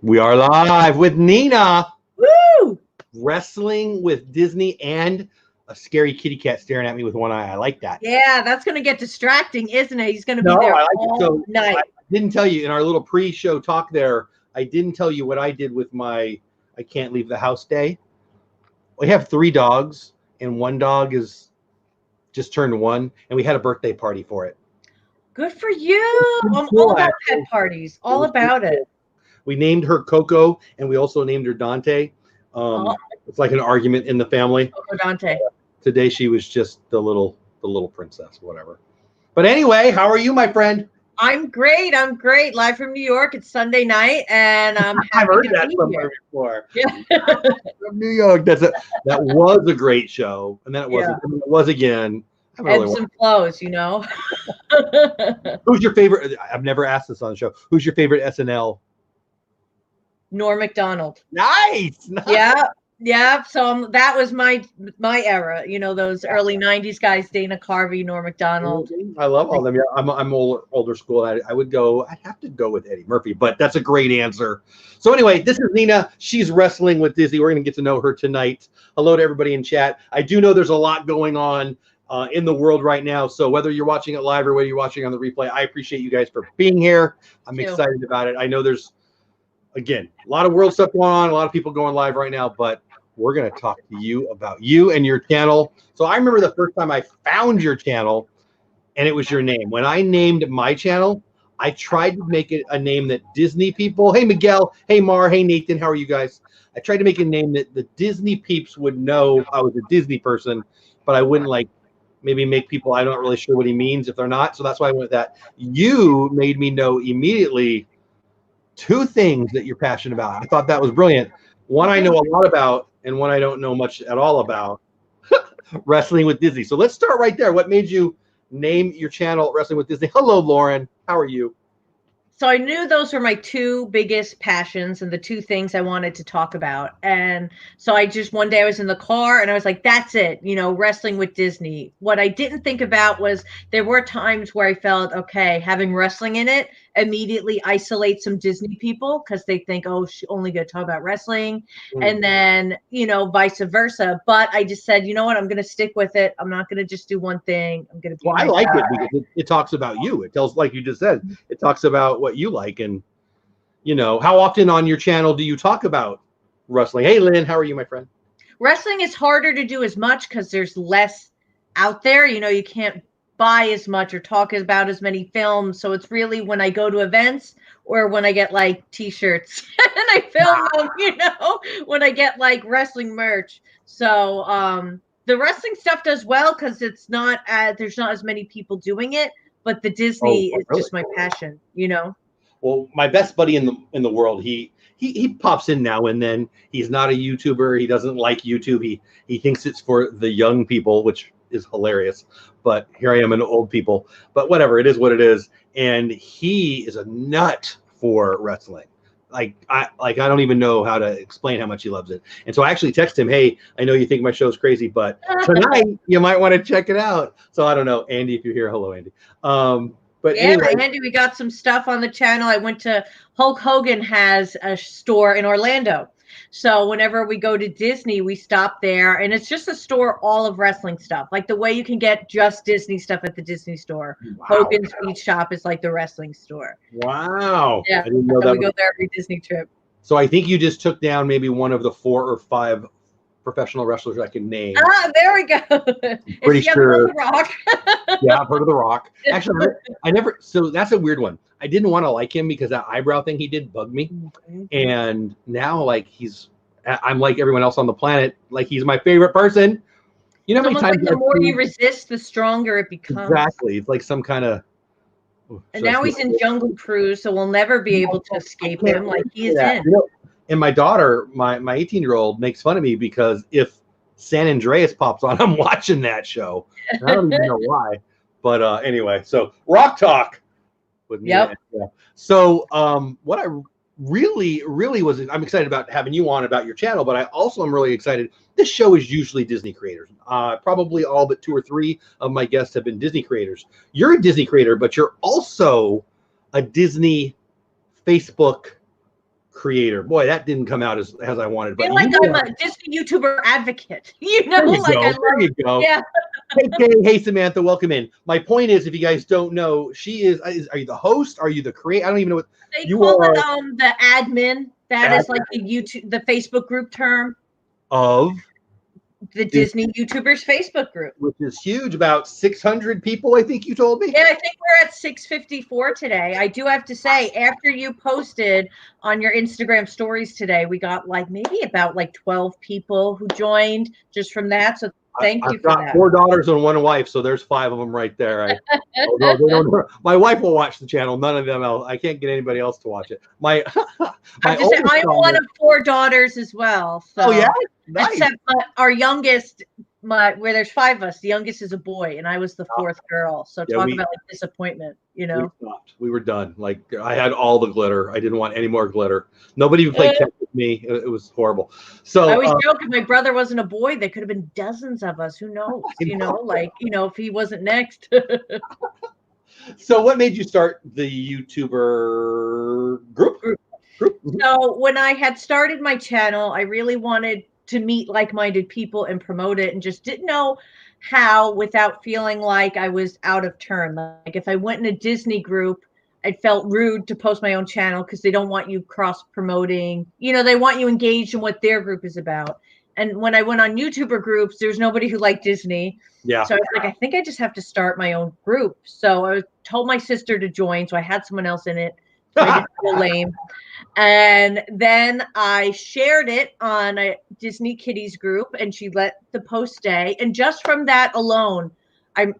We are live with Nina. Woo! Wrestling with Disney and a scary kitty cat staring at me with one eye. I like that. Yeah, that's going to get distracting, isn't it? He's going to be there all night. I didn't tell you in our little pre-show talk there, I didn't tell you what I did with my I can't leave the house day. We have 3 dogs, and one dog is just turned 1, and we had a birthday party for it. Good for you. I'm all about pet parties. All about it. We named her Coco, and we also named her Dante. It's like an argument in the family. Coco Dante. Today she was just the little princess, whatever. But anyway, how are you, my friend? I'm great. Live from New York. It's Sunday night, and I'm happy I've heard to that be somewhere here. before. Yeah. From New York. That was a great show, and then it wasn't. Yeah. It was again. Ebbs and flows, you know. Who's your favorite? I've never asked this on the show. Who's your favorite SNL? Norm Macdonald. Nice. Yeah. So that was my era. You know, those early '90s guys: Dana Carvey, Norm Macdonald. I love all of them. Yeah, I'm older school. I'd have to go with Eddie Murphy, but that's a great answer. So anyway, this is Nina. She's wrestling with Disney. We're gonna get to know her tonight. Hello to everybody in chat. I do know there's a lot going on in the world right now. So whether you're watching it live or whether you're watching on the replay, I appreciate you guys for being here. I'm excited about it. I know there's, again, a lot of world stuff going on, a lot of people going live right now, but we're going to talk to you about you and your channel. So I remember the first time I found your channel, and it was your name. When I named my channel, I tried to make it a name that Disney people, hey Miguel, hey Mar, hey Nathan, how are you guys? I tried to make a name that the Disney peeps would know I was a Disney person, but I wouldn't maybe make people, I'm not really sure what he means if they're not. So that's why I went with that. You made me know immediately 2 things that you're passionate about. I thought that was brilliant. One I know a lot about, and one I don't know much at all about. Wrestling with Disney. So let's start right there. What made you name your channel Wrestling with Disney? Hello, Lauren. How are you? So I knew those were my 2 biggest passions and the 2 things I wanted to talk about. And so one day I was in the car and I was like, that's it, you know, Wrestling with Disney. What I didn't think about was there were times where I felt, okay, having wrestling in it immediately isolates some Disney people because they think, oh, she only going to talk about wrestling. And then, you know, vice versa. But I just said, you know what, I'm going to stick with it. I'm not going to just do one thing. I'm going to. Well, I like it because it talks about you. It tells, like you just said, it talks about what you like. And, you know, how often on your channel do you talk about wrestling? Hey, Lynn, how are you, my friend? Wrestling is harder to do as much because there's less out there. You know, you can't buy as much or talk about as many films. So it's really when I go to events or when I get like t-shirts and I film them, you know, when I get like wrestling merch. So the wrestling stuff does well because it's not there's not as many people doing it, but the Disney is just my passion, you know. Well, my best buddy in the world, he pops in now and then. He's not a YouTuber. He doesn't like YouTube. He thinks it's for the young people, which is hilarious. But here I am in old people. But whatever, it is what it is. And he is a nut for wrestling. I don't even know how to explain how much he loves it. And so I actually text him, hey, I know you think my show's crazy, but tonight you might want to check it out. So I don't know, Andy, if you're here, hello, Andy. But yeah, anyway. Andy, we got some stuff on the channel. I went to Hulk Hogan has a store in Orlando. So whenever we go to Disney, we stop there, and it's just a store all of wrestling stuff, like the way you can get just Disney stuff at the Disney store. Wow. Hogan's Beach Shop is like the wrestling store. Wow. Yeah, I didn't know that. We go there every Disney trip. So I think you just took down maybe one of the 4 or 5 professional wrestlers I can name. Ah, there we go. Pretty sure. The Rock? Yeah, I've heard of The Rock. Actually, I never. So that's a weird one. I didn't want to like him because that eyebrow thing he did bugged me. Mm-hmm. And now, like, I'm like everyone else on the planet. Like, he's my favorite person. You know how many times like the more you resist, the stronger it becomes. Exactly. It's like some kind of. And now he's in Jungle Cruise, so we'll never be able to escape him. Like he is in. You know, and my daughter, my 18-year-old, makes fun of me because if San Andreas pops on, I'm watching that show. And I don't even know why. But anyway, so Rock Talk with me. Yep. Yeah. So what I really was, I'm excited about having you on about your channel, but I also am really excited. This show is usually Disney creators. Probably all but 2 or 3 of my guests have been Disney creators. You're a Disney creator, but you're also a Disney Facebook creator. Boy, that didn't come out as I wanted. I But feel like I'm a Disney YouTuber advocate. You know, there you like go. I love. There you go. Yeah. Hey, Samantha, welcome in. My point is, if you guys don't know, she is. Are you the host? Are you the creator? I don't even know what They you call are. it the admin. That is like the Facebook group term. Of The Disney YouTubers Facebook group, which is huge, about 600 people, I think you told me. Yeah, I think we're at 654 today. I do have to say, after you posted on your Instagram stories today, we got like maybe about like 12 people who joined just from that. So thank you I've for got that. 4 daughters and 1 wife, so there's 5 of them right there. Although they don't, my wife will watch the channel. None of them else. I can't get anybody else to watch it. My I'm just saying, I'm one of 4 daughters as well. So, oh yeah, nice. Except our youngest, where there's 5 of us, the youngest is a boy, and I was the 4th girl. So talk about like disappointment, you know. We stopped. We were done. Like I had all the glitter. I didn't want any more glitter. Nobody even played tennis with me. It was horrible. So I always joke, if my brother wasn't a boy, there could have been dozens of us. Who knows? You know, like, you know, if he wasn't next. So what made you start the YouTuber group? So when I had started my channel, I really wanted to meet like-minded people and promote it, and just didn't know how without feeling like I was out of turn. Like if I went in a Disney group, I felt rude to post my own channel because they don't want you cross promoting. You know, they want you engaged in what their group is about. And when I went on YouTuber groups, there's nobody who liked Disney. Yeah. So I was like, I think I just have to start my own group. So I told my sister to join. So I had someone else in it. So I didn't feel lame. And then I shared it on a Disney Kitties group, and she let the post stay. And just from that alone,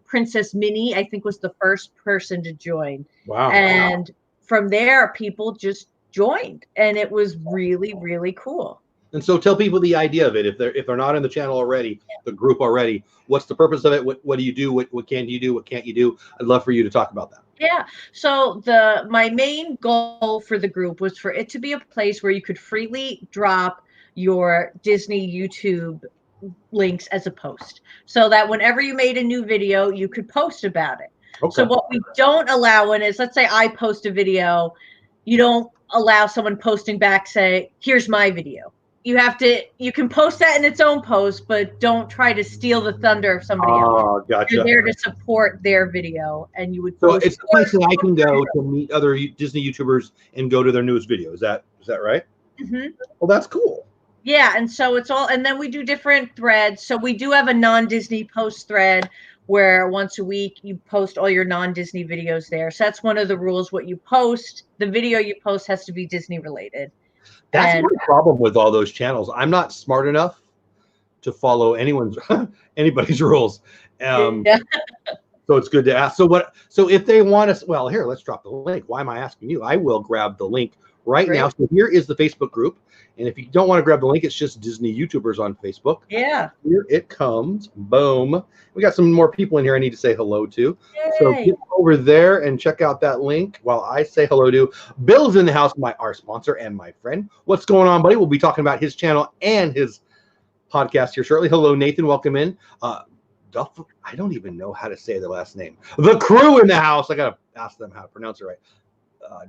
Princess Minnie, I think, was the first person to join. Wow. And from there, people just joined, and it was really, really cool. And so tell people the idea of it. If they're not in the channel already, the group already, what's the purpose of it? What do you do? What can you do? What can't you do? I'd love for you to talk about that. Yeah. So my main goal for the group was for it to be a place where you could freely drop your Disney YouTube links as a post, so that whenever you made a new video, you could post about it. Okay. So what we don't allow is, let's say I post a video, you don't allow someone posting back, say, here's my video. You can post that in its own post, but don't try to steal the thunder of somebody else. Oh, gotcha. You're there to support their video, and you would. So it's the place that I can go to meet other Disney YouTubers and go to their newest video. Is that right? Mm-hmm. Well, that's cool. Yeah, and so it's all, and then we do different threads. So we do have a non-Disney post thread where once a week you post all your non-Disney videos there. So that's one of the rules. What you post, the video you post has to be Disney related. That's my problem with all those channels. I'm not smart enough to follow anybody's rules. So it's good to ask. So if they want us, well, here, let's drop the link. Why am I asking you? I will grab the link right now. So here is the Facebook group. And if you don't want to grab the link, it's just Disney YouTubers on Facebook. Yeah. Here it comes. Boom. We got some more people in here I need to say hello to. Yay. So get over there and check out that link while I say hello to Bill's in the house, our sponsor and my friend. What's going on, buddy? We'll be talking about his channel and his podcast here shortly. Hello, Nathan. Welcome in. I don't even know how to say their last name. The crew in the house. I got to ask them how to pronounce it right.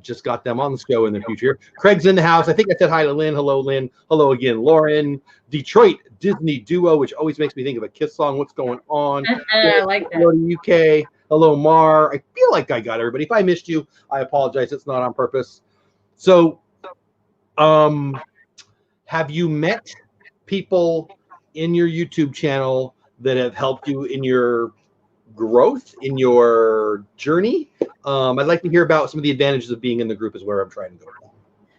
Just got them on the show in the future. Craig's in the house. I think I said hi to Lynn. Hello, Lynn. Hello again, Lauren. Detroit Disney duo, which always makes me think of a Kiss song. What's going on? I like that. Hello to UK. Hello, Mar. I feel like I got everybody. If I missed you, I apologize. It's not on purpose. So, have you met people in your YouTube channel that have helped you in your growth, in your journey? I'd like to hear about some of the advantages of being in the group is where I'm trying to go.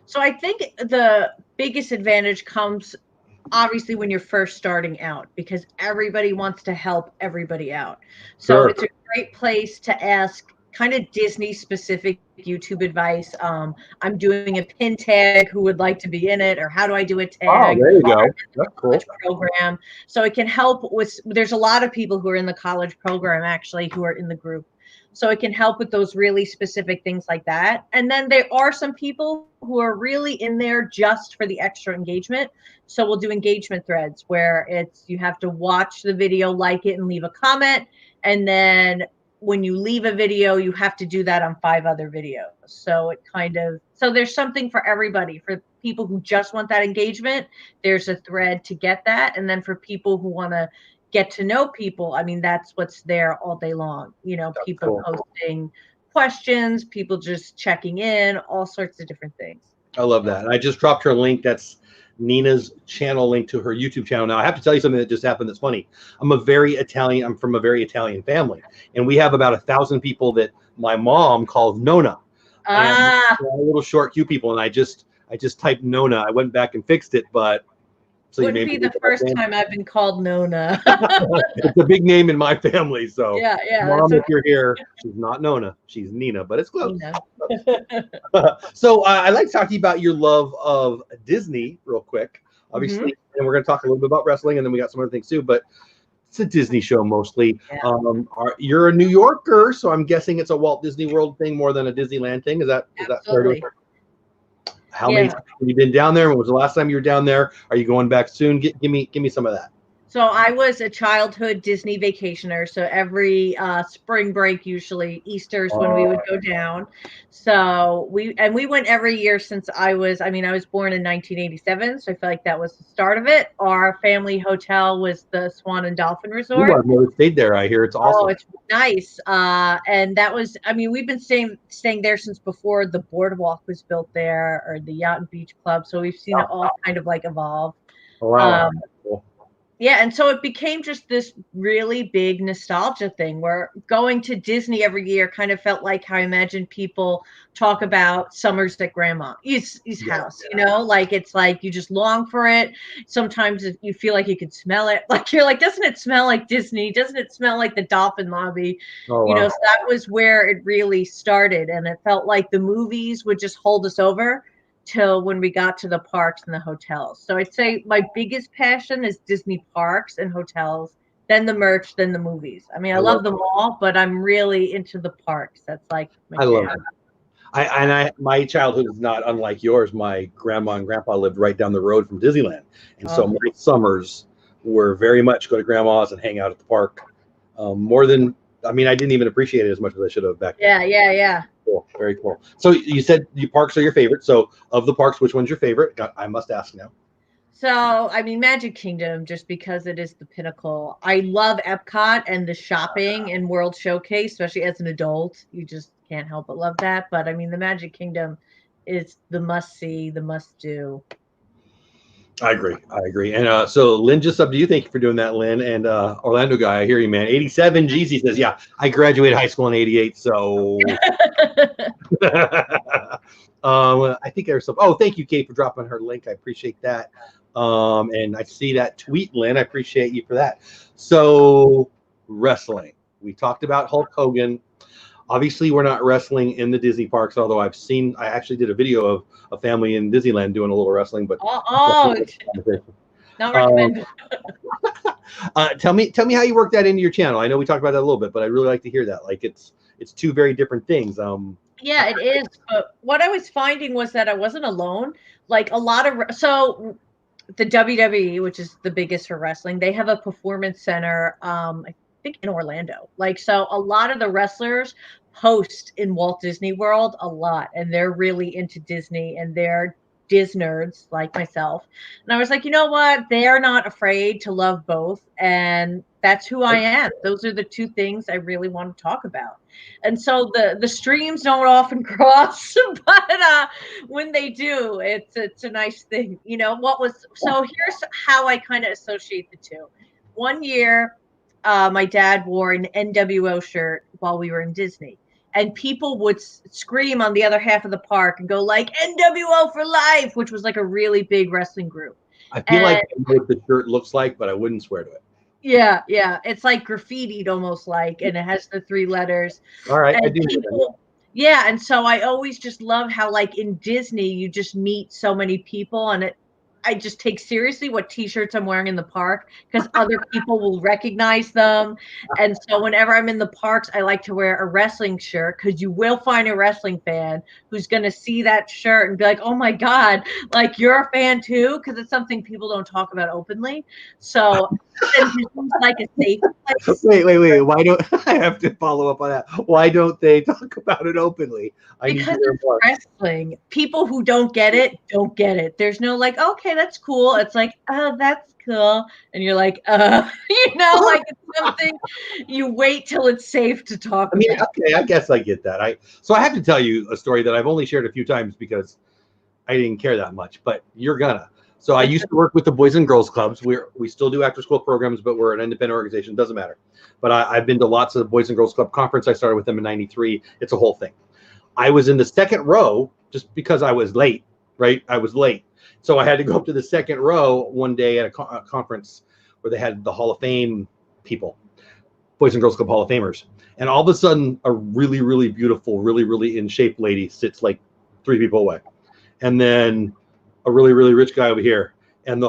So I think the biggest advantage comes obviously when you're first starting out, because everybody wants to help everybody out. So it's a great place to ask kind of Disney specific YouTube advice. I'm doing a pin tag, who would like to be in it, or how do I do a tag? Oh, there you go. That's cool. Program. So it can help with, there's a lot of people who are in the college program actually who are in the group. So it can help with those really specific things like that. And then there are some people who are really in there just for the extra engagement. So we'll do engagement threads where you have to watch the video, like it, and leave a comment. And then when you leave a video, you have to do that on 5 other videos. So it's So there's something for everybody. For people who just want that engagement, there's a thread to get that. And then for people who want to get to know people, I mean, that's what's there all day long. You know, That's people cool. posting questions, people just checking in, all sorts of different things. I love that. And I just dropped her a link. That's Nina's channel link to her YouTube channel. Now, I have to tell you something that just happened that's funny. I'm from a very Italian family, and we have about 1,000 people that my mom calls Nona. And little short, cute people. And I just typed Nona. I went back and fixed it, but so wouldn't be the first time I've been called Nona. It's a big name in my family, so yeah, Mom, if you're here, she's not Nona, she's Nina, but it's close. So I'd like to talk to you about your love of Disney real quick, obviously, and we're going to talk a little bit about wrestling, and then we got some other things too, but it's a Disney show mostly. Yeah. You're a New Yorker, so I'm guessing it's a Walt Disney World thing more than a Disneyland thing. Is that fair to say? How many times have you been down there? When was the last time you were down there? Are you going back soon? Give me some of that. So I was a childhood Disney vacationer. So every spring break, usually Easter's when we would go down. So we went every year since I was born in 1987. So I feel like that was the start of it. Our family hotel was the Swan and Dolphin Resort. Ooh, I've never stayed there. I hear it's awesome. Oh, it's nice. And that was, we've been staying there since before the boardwalk was built there, or the Yacht and Beach Club. So we've seen it all kind of like evolve. Oh, wow. Cool. Yeah, and so it became just this really big nostalgia thing where going to Disney every year kind of felt like how I imagine people talk about summers at grandma's house, you know, like it's like you just long for it. Sometimes you feel like you could smell it. Like you're like, doesn't it smell like Disney? Doesn't it smell like the Dolphin Lobby? Oh, you know, so that was where it really started. And it felt like the movies would just hold us over till when we got to the parks and the hotels. So I'd say my biggest passion is Disney parks and hotels, then the merch, then the movies. I mean, I love them all, but I'm really into the parks. That's like my love it. My childhood is not unlike yours. My grandma and grandpa lived right down the road from Disneyland. And so my summers were very much go to grandma's and hang out at the park. More than, I didn't even appreciate it as much as I should have back then. Yeah. Cool. Very cool. So you said the parks are your favorite. So of the parks, which one's your favorite? I must ask now. So, Magic Kingdom, just because it is the pinnacle. I love Epcot and the shopping and World Showcase, especially as an adult. You just can't help but love that. But the Magic Kingdom is the must see, the must do. I agree. And so Lynn just up to you. Thank you for doing that, Lynn. And Orlando guy, I hear you, man. 87 Jeezy says, yeah, I graduated high school in 88. So I think there's some. Oh, thank you, Kate, for dropping her link. I appreciate that. And I see that tweet, Lynn. I appreciate you for that. So wrestling. We talked about Hulk Hogan. Obviously, we're not wrestling in the Disney parks, although I actually did a video of a family in Disneyland doing a little wrestling, but not recommended. Tell me how you work that into your channel. I know we talked about that a little bit, but I'd really like to hear that. Like it's two very different things. Yeah, it is. But what I was finding was that I wasn't alone. Like a lot of the WWE, which is the biggest for wrestling, they have a performance center. I think in Orlando. So a lot of the wrestlers post in Walt Disney World a lot, and they're really into Disney, and they're Dis nerds like myself. And I was like, you know what? They are not afraid to love both, and that's who I am. Those are the two things I really want to talk about. And so the streams don't often cross, but when they do, it's a nice thing. You know so here's how I kind of associate the two. One year, my dad wore an NWO shirt while we were in Disney, and people would scream on the other half of the park and go like NWO for life, which was like a really big wrestling group. I feel like I know what the shirt looks like, but I wouldn't swear to it. Yeah. It's like graffitied almost like, and it has the 3 letters. All right. And I do. yeah. And so I always just love how like in Disney, you just meet so many people, and I just take seriously what t-shirts I'm wearing in the park because other people will recognize them. And so whenever I'm in the parks, I like to wear a wrestling shirt because you will find a wrestling fan who's going to see that shirt and be like, oh my God, like you're a fan too? Because it's something people don't talk about openly. So then Disney's like a safe place. Wait. Why don't I have to follow up on that? Why don't they talk about it openly? I need to Because hear it's more. wrestling. People who don't get it, don't get it. There's no like, okay, that's cool. It's like, oh, that's cool. And you're like, like it's something you wait till it's safe to talk I mean, about. okay, I guess I get that. So I have to tell you a story that I've only shared a few times because I didn't care that much, but you're gonna. So I used to work with the Boys and Girls Clubs. We still do after school programs, but we're an independent organization. Doesn't matter. But I've been to lots of the Boys and Girls Club conference. I started with them in '93. It's a whole thing. I was in the second row just because I was late, right? I was late. So I had to go up to the second row one day at a conference where they had the Hall of Fame people, Boys and Girls Club Hall of Famers. And all of a sudden, a really, really beautiful, really, really in shape lady sits like 3 people away. And then a really, really rich guy over here. And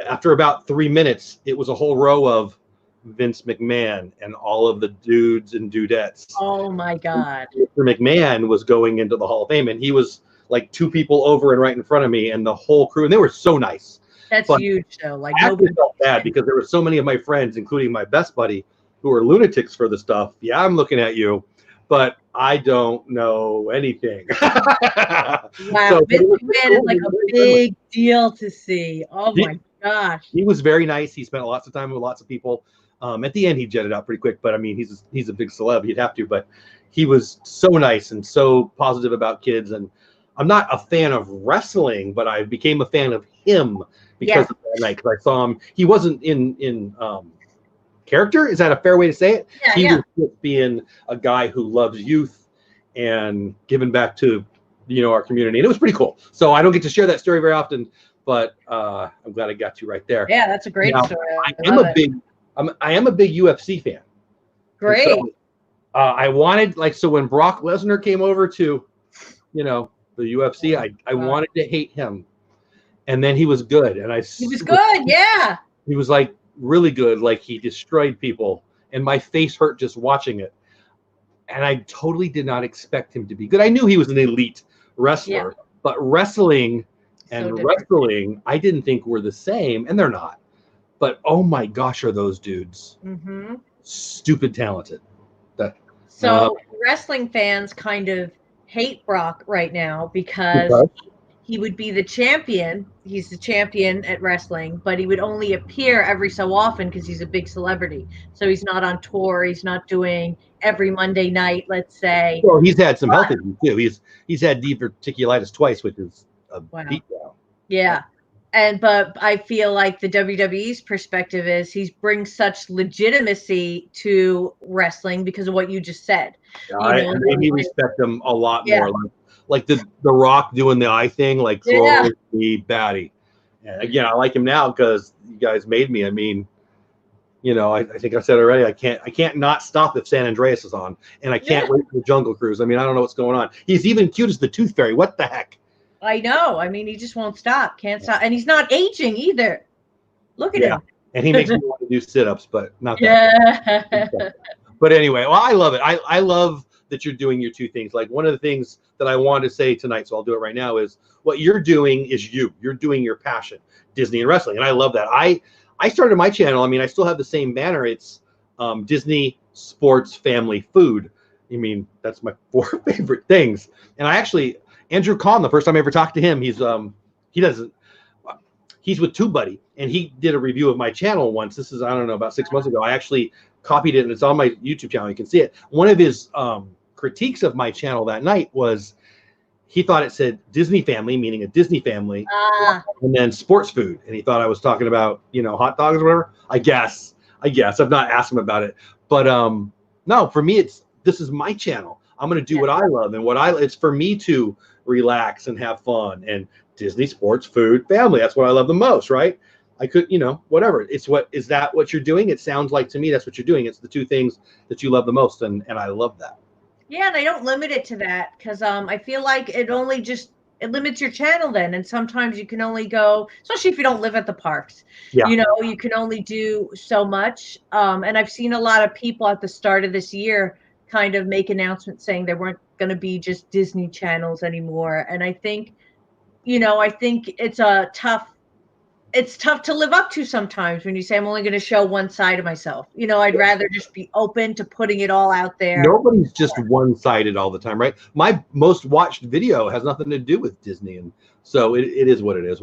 after about 3 minutes, it was a whole row of Vince McMahon and all of the dudes and dudettes. Oh my God. Mr. McMahon was going into the Hall of Fame, and he was like 2 people over and right in front of me, and the whole crew, and they were so nice. That's huge though. Like I actually felt bad because there were so many of my friends, including my best buddy, who are lunatics for the stuff. Yeah, I'm looking at you, but I don't know anything. Wow, So, Vince McMahon is like a big deal to see. Oh my gosh. He was very nice. He spent lots of time with lots of people. At the end, he jetted out pretty quick, but I mean, he's a big celeb. He'd have to, but he was so nice and so positive about kids. And I'm not a fan of wrestling, but I became a fan of him because of that night. Because I saw him. He wasn't in character. Is that a fair way to say it? Yeah, he was just being a guy who loves youth and giving back to our community, and it was pretty cool. So I don't get to share that story very often, but I'm glad I got you right there. Yeah, that's a great story. I am a big UFC fan. Great. So, I wanted so when Brock Lesnar came over to the UFC, I wanted to hate him, and then he was good, and he was good. Yeah, he was like really good. Like he destroyed people, and my face hurt just watching it. And I totally did not expect him to be good. I knew he was an elite wrestler, but wrestling and wrestling, I didn't think were the same, and they're not. But oh my gosh, are those dudes stupid talented? So wrestling fans kind of hate Brock right now because he would be the champion. He's the champion at wrestling, but he would only appear every so often because he's a big celebrity. So he's not on tour. He's not doing every Monday night, let's say. Well, he's had some health issues too. He's had diverticulitis twice, which is a beat down. Yeah. But I feel like the WWE's perspective is he brings such legitimacy to wrestling because of what you just said. I maybe respect him a lot more. Like the Rock doing the eye thing, like throwing the baddie. And again, I like him now because you guys made me. I mean, I think I said already, I can't not stop if San Andreas is on, and I can't wait for the Jungle Cruise. I mean, I don't know what's going on. He's even cute as the Tooth Fairy. What the heck? I know. I mean, he just won't stop. Can't stop. And he's not aging either. Look at him. And he makes me want to do sit-ups, but not that. Yeah. But anyway, well, I love it. I love that you're doing your 2 things. Like one of the things that I wanted to say tonight, so I'll do it right now, is what you're doing is you're doing your passion, Disney and wrestling. And I love that. I started my channel. I mean, I still have the same banner. It's Disney Sports Family Food. I mean, that's my 4 favorite things. And I actually, Andrew Kahn, the first time I ever talked to him, he's with TubeBuddy, and he did a review of my channel once. This is, I don't know, about 6 months ago. I actually copied it, and it's on my YouTube channel. You can see it. One of his critiques of my channel that night was he thought it said Disney Family, meaning a Disney family, and then sports food. And he thought I was talking about, hot dogs or whatever. I guess. I've not asked him about it. But no, for me, this is my channel. I'm going to do what I love, and it's for me to relax and have fun, and Disney Sports Food Family. That's what I love the most, right? I could, whatever. Is that what you're doing? It sounds like to me that's what you're doing. It's the 2 things that you love the most, and I love that. Yeah, and I don't limit it to that because I feel like it limits your channel then, and sometimes you can only go, especially if you don't live at the parks. Yeah. You can only do so much. And I've seen a lot of people at the start of this year kind of make announcements saying they weren't going to be just Disney channels anymore. And I think, it's a tough it's tough to live up to sometimes when you say I'm only going to show one side of myself. You know, I'd rather just be open to putting it all out there. Nobody's just one-sided all the time, right? My most watched video has nothing to do with Disney, and so it is what it is.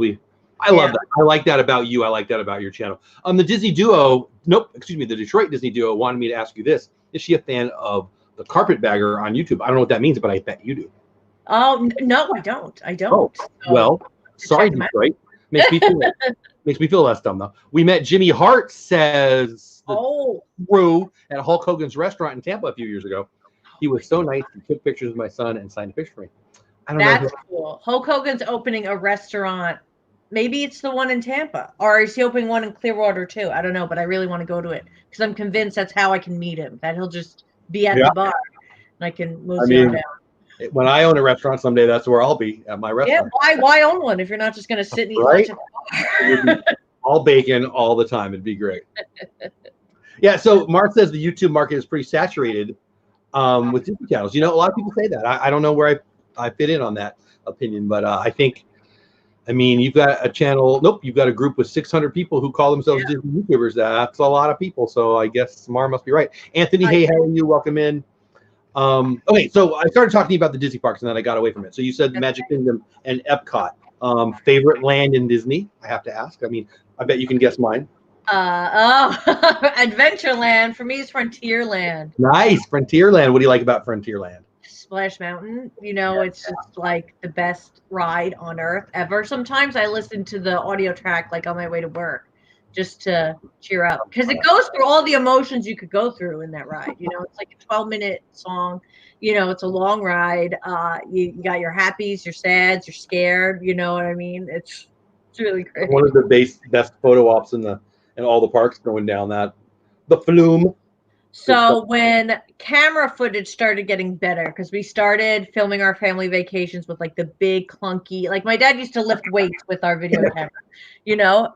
I love that. I like that about you. I like that about your channel. The Disney duo, the Detroit Disney duo wanted me to ask you this. Is she a fan of the Carpetbagger on YouTube? I don't know what that means, but I bet you do. Oh, no, I don't. Oh, so, well, sorry, Detroit. Makes me feel less dumb, though. We met Jimmy Hart, says the crew at Hulk Hogan's restaurant in Tampa a few years ago. He was so nice. He took pictures of my son and signed a picture for me. I don't know. That's cool. Hulk Hogan's opening a restaurant. Maybe it's the one in Tampa, or is he opening one in Clearwater too? I don't know, but I really want to go to it because I'm convinced that's how I can meet him. That he'll just be at the bar and I can mosey on down. When I own a restaurant someday, that's where I'll be, at my restaurant. Yeah, why own one if you're not just going to sit and eat lunch at the bar? All bacon all the time. It'd be great. Yeah, so Mark says the YouTube market is pretty saturated with Disney channels. You know, a lot of people say that. I don't know where I fit in on that opinion, but I mean, you've got a channel. Nope, you've got a group with 600 people who call themselves Disney YouTubers. That's a lot of people. So I guess Mar must be right. Anthony, hey, how are you? Welcome in. Okay, so I started talking to you about the Disney parks, and then I got away from it. So you said Magic Kingdom and Epcot. Favorite land in Disney? I have to ask. I mean, I bet you can guess mine. Adventureland for me is Frontierland. Nice, Frontierland. What do you like about Frontierland? Splash Mountain. You know, it's just like the best ride on earth ever. Sometimes I listen to the audio track like on my way to work just to cheer up because it goes through all the emotions you could go through in that ride. You know, it's like a 12-minute song. You know, it's a long ride. You got your happies, your sads, you're scared. You know what I mean? It's really great. One of the best photo ops in all the parks going down the flume. So when camera footage started getting better, because we started filming our family vacations with like the big clunky, like my dad used to lift weights with our video camera, you know,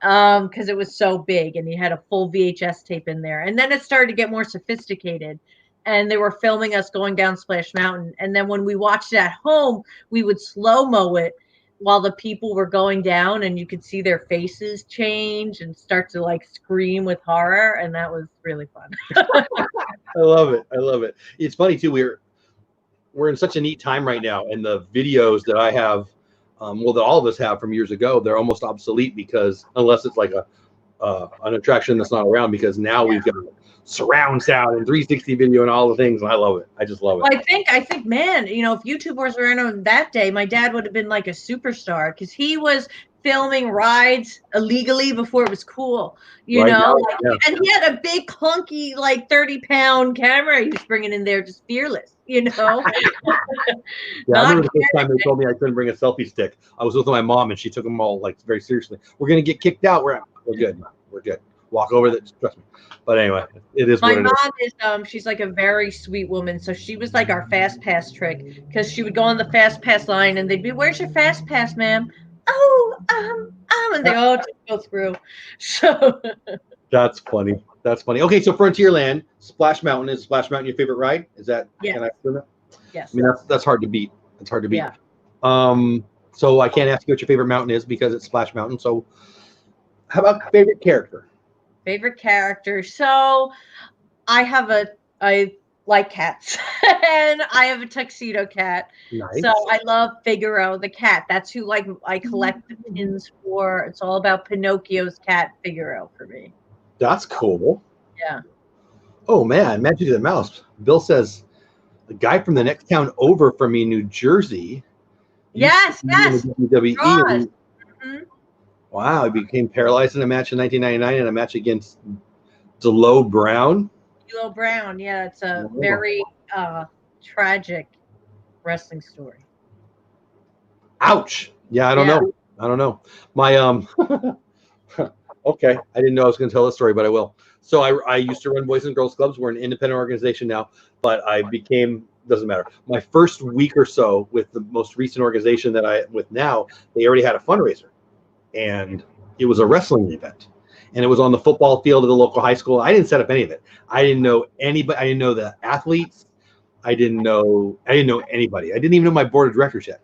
because it was so big and he had a full VHS tape in there. And then it started to get more sophisticated and they were filming us going down Splash Mountain. And then when we watched it at home, we would slow-mo it while the people were going down and you could see their faces change and start to like scream with horror. And that was really fun. I love it. It's funny too. We're in such a neat time right now. And the videos that I have, that all of us have from years ago, they're almost obsolete because unless it's like an attraction that's not around, because now we've got surround sound and 360 video and all the things, and I love it. I just love it. Well, I think, man, you know, if YouTubers were around that day, my dad would have been like a superstar because he was filming rides illegally before it was cool, you know. And he had a big clunky, like 30-pound camera he was bringing in there, just fearless, you know. I remember the first time they told me I couldn't bring a selfie stick. I was with my mom, and she took them all like very seriously. We're gonna get kicked out. We're good. We're good. Walk over that. Trust me. But anyway, it is. My mom is she's like a very sweet woman. So she was like our fast pass trick because she would go on the fast pass line and they'd be, "Where's your fast pass, ma'am?" And they all just go through. So that's funny. That's funny. Okay, so Frontierland, Splash Mountain. Is Splash Mountain your favorite ride? Is that? Yeah. Can I assume that? Yes. I mean, that's hard to beat. It's hard to beat. Yeah. So I can't ask you what your favorite mountain is because it's Splash Mountain. So how about favorite character? Favorite character. So I like cats and I have a tuxedo cat. Nice. So I love Figaro the cat. That's who like I collect the pins for. It's all about Pinocchio's cat Figaro for me. That's cool. Yeah. Oh man, Magic the Mouse. Bill says the guy from the next town over from me, New Jersey. Yes. WWE. Wow, he became paralyzed in a match in 1999 in a match against Dole Brown. Dole Brown, yeah, it's a very tragic wrestling story. Ouch. Yeah, I don't know. My okay, I didn't know I was going to tell this story, but I will. So I used to run Boys and Girls Clubs. We're an independent organization now, but I became, doesn't matter. My first week or so with the most recent organization that I'm with now, they already had a fundraiser. And it was a wrestling event, and it was on the football field of the local high school. I didn't set up any of it. I didn't know anybody. I didn't know the athletes. I didn't know anybody. I didn't even know my board of directors yet.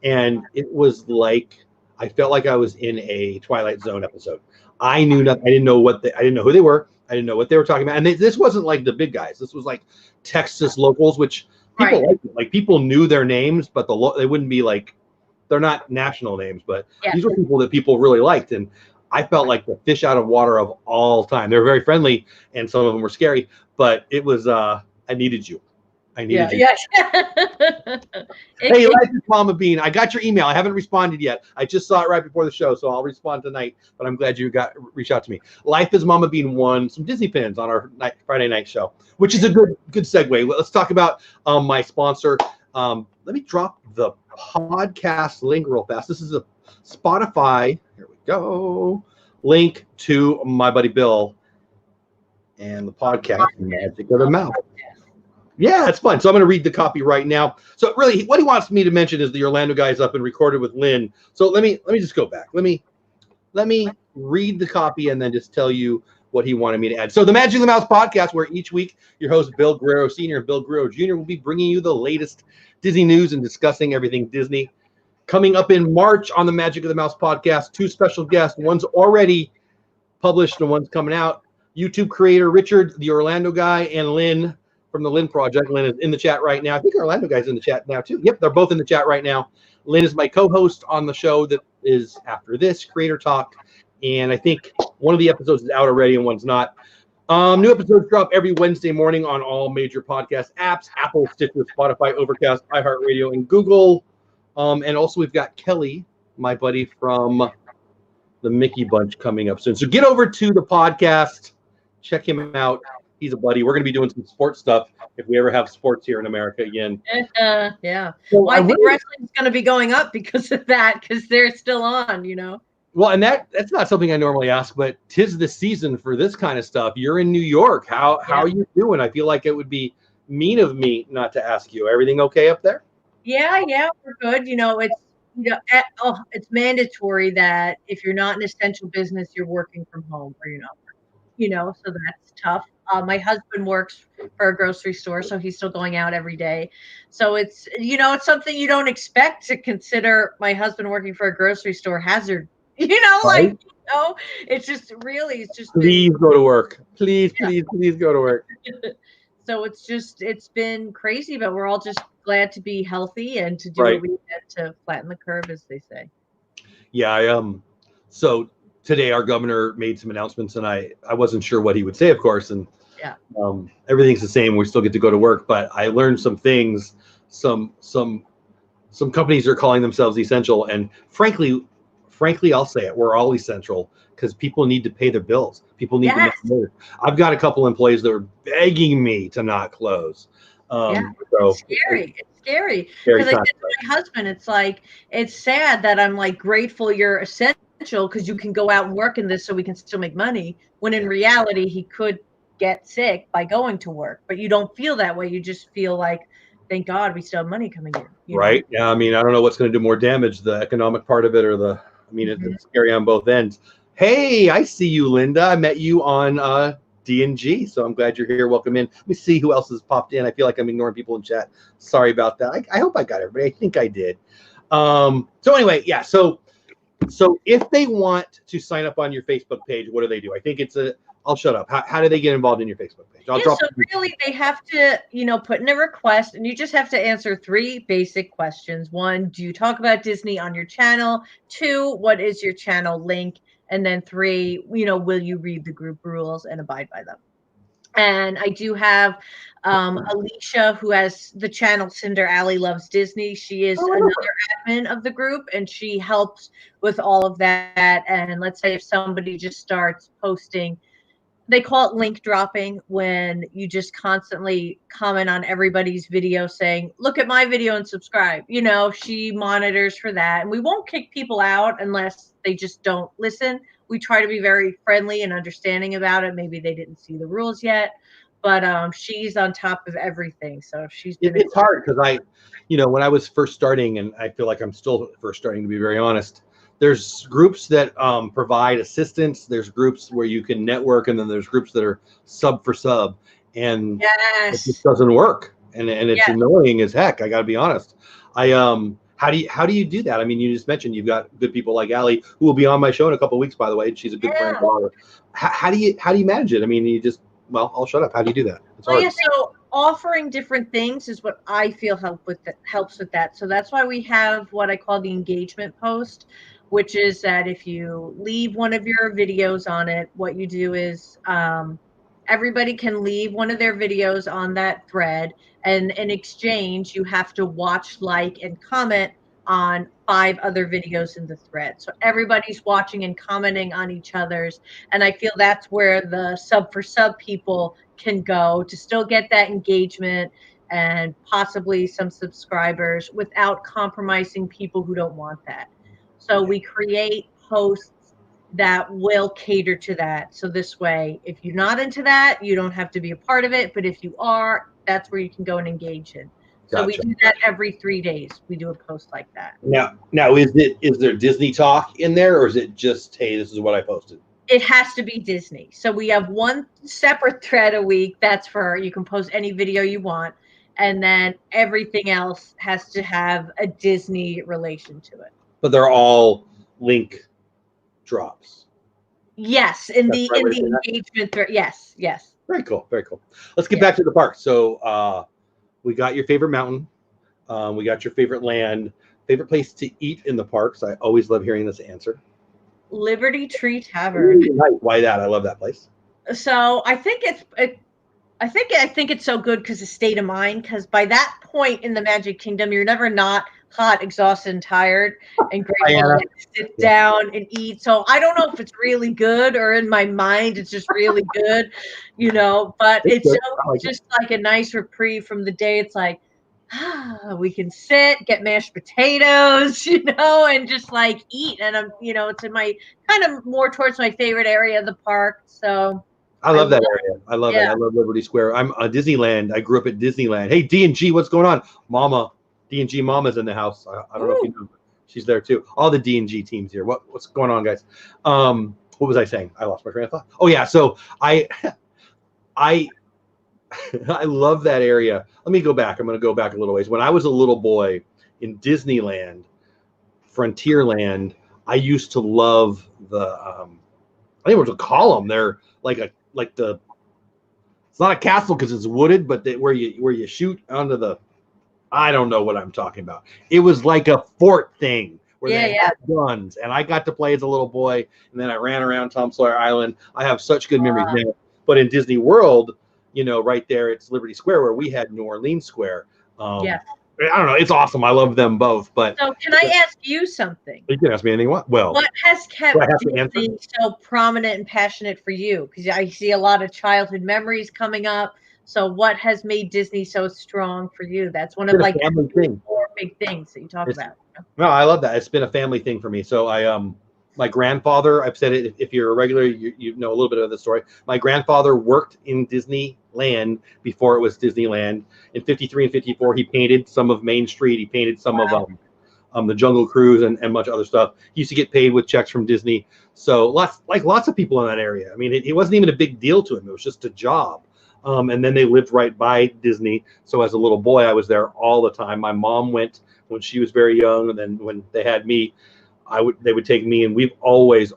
And it was like I felt like I was in a Twilight Zone episode. I knew nothing. I didn't know I didn't know who they were. I didn't know what they were talking about. And this wasn't like the big guys. This was like Texas locals, which people Right. liked it. Like people knew their names, but they wouldn't be like, they're not national names, but Yeah. these were people that people really liked. And I felt like the fish out of water of all time. They were very friendly, and some of them were scary, but it was, I needed you. I needed you. Hey, Life is Mama Bean. I got your email. I haven't responded yet. I just saw it right before the show, so I'll respond tonight. But I'm glad you reached out to me. Life is Mama Bean won some Disney pins on our Friday night show, which is a good segue. Let's talk about my sponsor. Let me drop the podcast link real fast. This is a Spotify. Here we go. Link to my buddy Bill and the podcast Magic of the Mouth. Yeah, it's fun. So I'm going to read the copy right now. So really, what he wants me to mention is the Orlando guy is up and recorded with Lynn. So let me just go back. Let me read the copy and then just tell you what he wanted me to add. So the Magic of the Mouse podcast, where each week your host Bill Guerrero Sr. and Bill Guerrero Jr. will be bringing you the latest Disney news and discussing everything Disney. Coming up in March on the Magic of the Mouse podcast, 2 special guests. One's already published and one's coming out. YouTube creator Richard, the Orlando guy, and Lynn from the Lynn Project. Lynn is in the chat right now. I think Orlando guy's in the chat now too. Yep, they're both in the chat right now. Lynn is my co-host on the show that is after this, Creator Talk. And I think one of the episodes is out already and one's not. New episodes drop every Wednesday morning on all major podcast apps, Apple, Stitcher, Spotify, Overcast, iHeartRadio, and Google. And also we've got Kelly, my buddy from the Mickey Bunch, coming up soon. So get over to the podcast, check him out. He's a buddy. We're going to be doing some sports stuff if we ever have sports here in America again. Yeah. So well, I think wrestling's going to be going up because of that, because they're still on, you know. Well, and that's not something I normally ask, but 'tis the season for this kind of stuff. You're in New York. How are you doing? I feel like it would be mean of me not to ask you. Everything okay up there? Yeah, we're good. You know, it's mandatory that if you're not an essential business, you're working from home or you're not working. You know, so that's tough. My husband works for a grocery store, so he's still going out every day. So it's, you know, it's something you don't expect to consider my husband working for a grocery store hazard. You know, right? Like, you know, it's just please go to work. Please go to work. So it's been crazy, but we're all just glad to be healthy and to do what we can to flatten the curve, as they say. Yeah, so today our governor made some announcements, and I wasn't sure what he would say, of course, and everything's the same. We still get to go to work, but I learned some things. Some companies are calling themselves essential, and frankly, I'll say it. We're all essential because people need to pay their bills. People need to make money. I've got a couple employees that are begging me to not close. So it's scary. It's scary. Because I said to my husband, it's like, it's sad that I'm like grateful you're essential because you can go out and work in this so we can still make money, when in reality he could get sick by going to work. But you don't feel that way. You just feel like, thank God we still have money coming in. Right. Know? Yeah. I mean, I don't know what's going to do more damage, the economic part of it or it's scary on both ends. Hey, I see you, Linda. I met you on D&G, so I'm glad you're here. Welcome in. Let me see who else has popped in. I feel like I'm ignoring people in chat. Sorry about that. I hope I got everybody. I think I did. So anyway, yeah. So if they want to sign up on your Facebook page, what do they do? I think I'll shut up. How do they get involved in your Facebook page? So really they have to, put in a request, and you just have to answer 3 basic questions. 1, do you talk about Disney on your channel? 2, what is your channel link? And then 3, will you read the group rules and abide by them? And I do have Alicia, who has the channel Cinder Alley Loves Disney. She is another admin of the group, and she helps with all of that. And let's say if somebody just starts posting, they call it link dropping, when you just constantly comment on everybody's video saying, look at my video and subscribe. She monitors for that. And we won't kick people out unless they just don't listen. We try to be very friendly and understanding about it. Maybe they didn't see the rules yet, but she's on top of everything. So she's been. It's hard because when I was first starting, and I feel like I'm still first starting, to be very honest, there's groups that provide assistance. There's groups where you can network, and then there's groups that are sub for sub, and it just doesn't work. And it's annoying as heck. I got to be honest. How do you do that? I mean, you just mentioned you've got good people like Allie, who will be on my show in a couple of weeks, by the way. And she's a good friend of ours. How do you manage it? I mean, you just I'll shut up. How do you do that? It's hard. Yeah, so offering different things is what I feel helps with that. So that's why we have what I call the engagement post, which is that if you leave one of your videos on it, what you do is everybody can leave one of their videos on that thread, and in exchange, you have to watch, like, and comment on 5 other videos in the thread. So everybody's watching and commenting on each other's, and I feel that's where the sub for sub people can go to still get that engagement and possibly some subscribers without compromising people who don't want that. So we create posts that will cater to that. So this way, if you're not into that, you don't have to be a part of it. But if you are, that's where you can go and engage in. So we do that every 3 days. We do a post like that. Now is there Disney talk in there, or is it just, hey, this is what I posted? It has to be Disney. So we have one separate thread a week. That's for, you can post any video you want. And then everything else has to have a Disney relation to it. But they're all link drops. Yes, in the engagement thread. Yes. Very cool. Let's get back to the park. So we got your favorite mountain. We got your favorite land. Favorite place to eat in the parks. I always love hearing this answer. Liberty Tree Tavern. Why that? I love that place. So I think it's so good because of state of mind. Because by that point in the Magic Kingdom, you're never not hot, exhausted, and tired, and grateful to sit down and eat. So I don't know if it's really good or in my mind it's just really good, But it's just like a nice reprieve from the day. It's like, we can sit, get mashed potatoes, and just like eat. And I'm, it's in my kind of more towards my favorite area of the park. So I love that area. I love it. I love Liberty Square. I'm a Disneyland. I grew up at Disneyland. Hey, D&G, what's going on? Mama, D&G Mama's in the house. I don't know if you know. She's there too. All the D&G teams here. What's going on, guys? What was I saying? I lost my train of thought. Oh yeah. So I love that area. Let me go back. I'm going to go back a little ways. When I was a little boy in Disneyland, Frontierland, I used to love the, I think what to call them. They're it's not a castle because it's wooded, but where you shoot onto the, I don't know what I'm talking about. It was like a fort thing where they had guns, and I got to play as a little boy, and then I ran around Tom Sawyer Island. I have such good memories there. But in Disney World, right there, it's Liberty Square where we had New Orleans Square. I don't know. It's awesome. I love them both. But so can I ask you something? You can ask me anything you want. Well, what has kept Disney so prominent and passionate for you? Because I see a lot of childhood memories coming up. So what has made Disney so strong for you? That's one of like the 4 big things that you talk about. No, I love that. It's been a family thing for me. So my grandfather, I've said it, if you're a regular, you know a little bit of the story. My grandfather worked in Disneyland before it was Disneyland. In 53 and 54, he painted some of Main Street. He painted some of the Jungle Cruise and much other stuff. He used to get paid with checks from Disney. So lots of people in that area. I mean, it wasn't even a big deal to him. It was just a job. And then they lived right by Disney. So as a little boy, I was there all the time. My mom went when she was very young, and then when they had me, they would take me, and we've always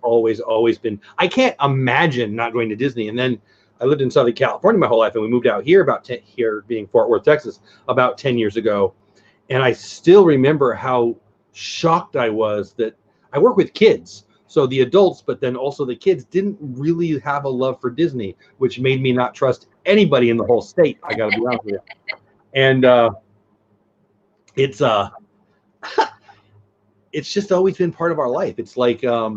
been. I can't imagine not going to Disney. And then I lived in Southern California my whole life, and we moved out here here being Fort Worth, Texas, about 10 years ago. And I still remember how shocked I was that I work with kids, so the adults, but then also the kids didn't really have a love for Disney, which made me not trust anybody in the whole state. I got to be honest with you. And it's just always been part of our life. It's like I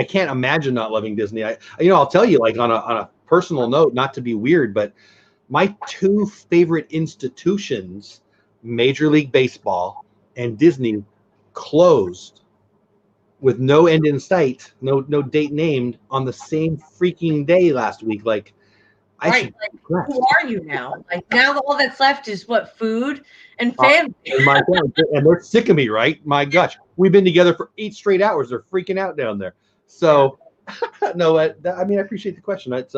can't imagine not loving Disney. I'll tell you, like on a personal note, not to be weird, but my 2 favorite institutions, Major League Baseball and Disney, closed with no end in sight, no date named, on the same freaking day last week. Like, who are you now? Like, now all that's left is what, food and family. And they're sick of me, right? My gosh, we've been together for 8 straight hours. They're freaking out down there. So, no, I appreciate the question. It's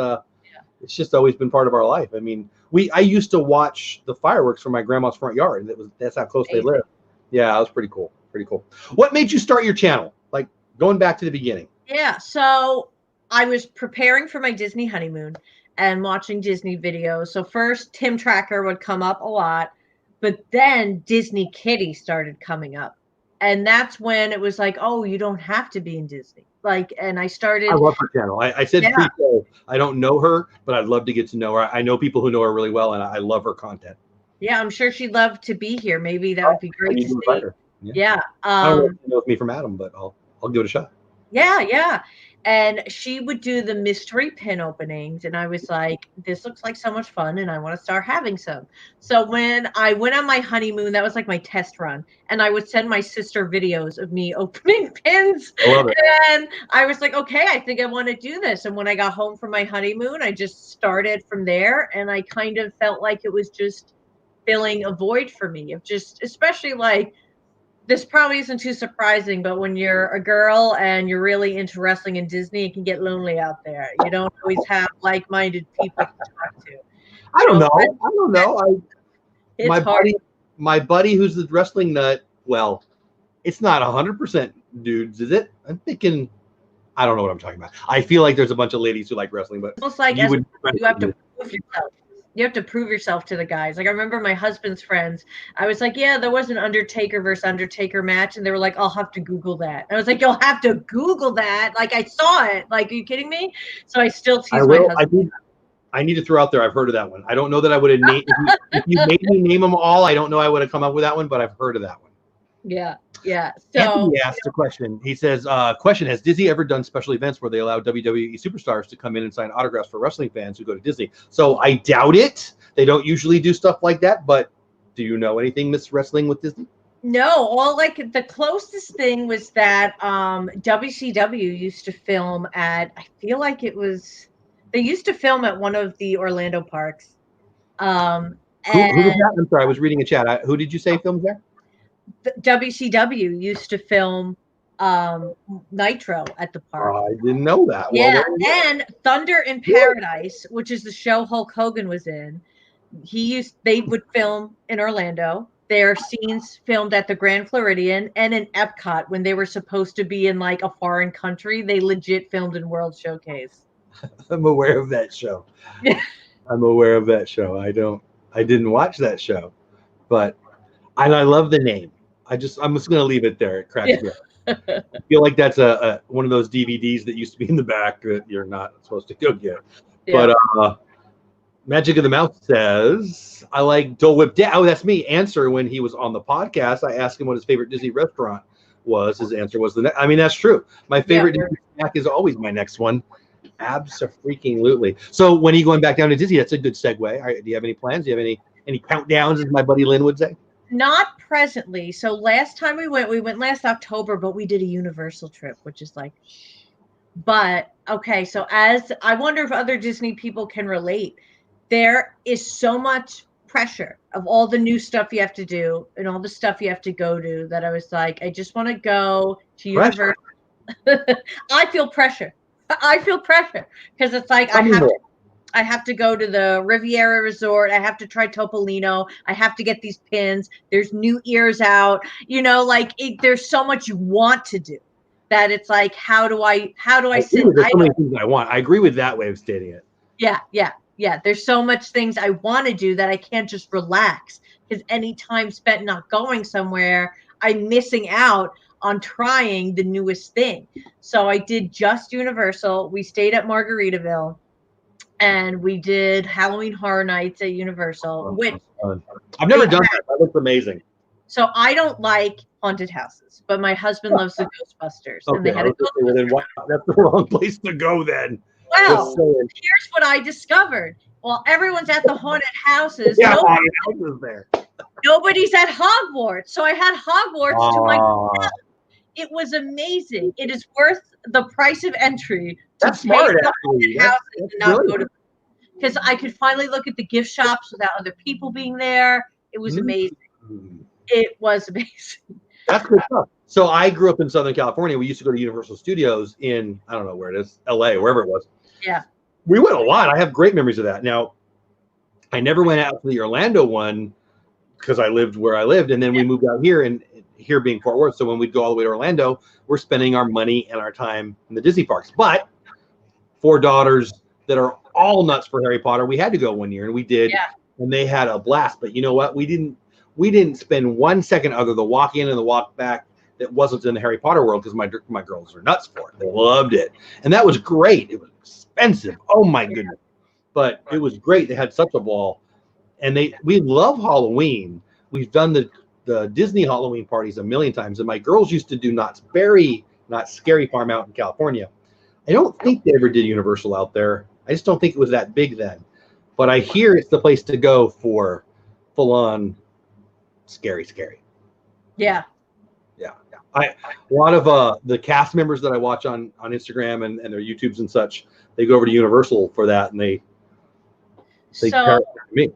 just always been part of our life. I mean, I used to watch the fireworks from my grandma's front yard. That's how close they live. Yeah, it was pretty cool. Pretty cool. What made you start your channel? Like going back to the beginning. Yeah, so I was preparing for my Disney honeymoon and watching Disney videos. So first Tim Tracker would come up a lot, but then Disney Kitty started coming up. And that's when it was like, oh, you don't have to be in Disney. Like, and I started. I love her channel. I said pre-show, I don't know her, but I'd love to get to know her. I know people who know her really well, and I love her content. Yeah, I'm sure she'd love to be here. Maybe that would be great to see. Yeah. I don't know if she knows me from Adam, but I'll give it a shot. Yeah. And she would do the mystery pin openings. And I was like, this looks like so much fun. And I want to start having some. So when I went on my honeymoon, that was like my test run. And I would send my sister videos of me opening pins. I love it. And I was like, okay, I think I want to do this. And when I got home from my honeymoon, I just started from there. And I kind of felt like it was just filling a void for me of just, especially like, this probably isn't too surprising, but when you're a girl and you're really into wrestling and Disney, it can get lonely out there. You don't always have like-minded people to talk to. I don't know. It's hard. My buddy who's the wrestling nut, well, it's not 100% dudes, is it? I'm thinking, I don't know what I'm talking about. I feel like there's a bunch of ladies who like wrestling, but almost like you have to prove yourself. You have to prove yourself to the guys. Like I remember my husband's friends. I was like, yeah, there was an Undertaker versus Undertaker match. And they were like, I'll have to Google that. And I was like, you'll have to Google that. Like I saw it. Like, are you kidding me? So I still tease my husband. I need to throw out there. I've heard of that one. I don't know that I would have named, if you made me name them all, I don't know I would have come up with that one, but I've heard of that one. Yeah. So Anthony asked a question. He says, question, has Disney ever done special events where they allow WWE superstars to come in and sign autographs for wrestling fans who go to Disney? So I doubt it. They don't usually do stuff like that, but do you know anything, Miss Wrestling with Disney? No, all like the closest thing was that WCW used to film at, I feel like they used to film at one of the Orlando parks. Who was that? I'm sorry, I was reading a chat. Who did you say films there? WCW used to film Nitro at the park. I didn't know that. Yeah, and Thunder in Paradise, which is the show Hulk Hogan was in. They would film in Orlando. Their scenes filmed at the Grand Floridian and in Epcot when they were supposed to be in like a foreign country. They legit filmed in World Showcase. I'm aware of that show. I'm aware of that show. I didn't watch that show, but I love the name. I'm just going to leave it there. It cracks me up. I feel like that's one of those DVDs that used to be in the back that you're not supposed to go get. Yeah. But Magic of the Mouth says, I like Dole Whip. Oh, that's me. Answer when he was on the podcast. I asked him what his favorite Disney restaurant was. His answer was I mean, that's true. My favorite Disney snack is always my next one. Abso-freaking-lutely. So when are you going back down to Disney? That's a good segue. Do you have any plans? Do you have any countdowns, as my buddy Lynn would say? Not presently. So last time we went last October, but we did a Universal trip, which is like, but okay. So I wonder if other Disney people can relate. There is so much pressure of all the new stuff you have to do and all the stuff you have to go to that I was like, I just want to go to Universal. I feel pressure. Because it's like I have to go to the Riviera Resort. I have to try Topolino. I have to get these pins. There's new ears out. There's so much you want to do that it's like, how do I sit? There's so many things I want. I agree with that way of stating it. Yeah. There's so much things I want to do that I can't just relax, because any time spent not going somewhere, I'm missing out on trying the newest thing. So I did just Universal. We stayed at Margaritaville. And we did Halloween Horror Nights at Universal, which I've never done that. That looks amazing. So I don't like haunted houses, but my husband loves the Ghostbusters. Okay, and they had that's the wrong place to go then. Well, here's what I discovered. Well, everyone's at the haunted houses. Yeah, haunted houses there. Nobody's at Hogwarts. So I had Hogwarts to myself. It was amazing. It is worth the price of entry. That's smart, actually. Because I could finally look at the gift shops without other people being there. It was amazing. It was amazing. That's good stuff. So I grew up in Southern California. We used to go to Universal Studios in, I don't know where it is, LA, wherever it was. Yeah. We went a lot. I have great memories of that. Now, I never went out to the Orlando one because I lived where I lived, and then we moved out here, and here being Fort Worth. So when we'd go all the way to Orlando, we're spending our money and our time in the Disney parks. But 4 daughters that are all nuts for Harry Potter, we had to go one year, and we did, and they had a blast. But you know what? We didn't spend 1 second other the walk in and the walk back that wasn't in the Harry Potter world, because my girls are nuts for it. They loved it, and that was great. It was expensive. Oh my goodness. But it was great. They had such a ball. And we love Halloween. We've done the Disney Halloween parties a million times, and my girls used to do Knott's Berry, Not Scary Farm out in California. I don't think they ever did Universal out there. I just don't think it was that big then. But I hear it's the place to go for full-on scary. Yeah. A lot of the cast members that I watch on Instagram and their YouTubes and such, they go over to Universal for that, and they pair it with me.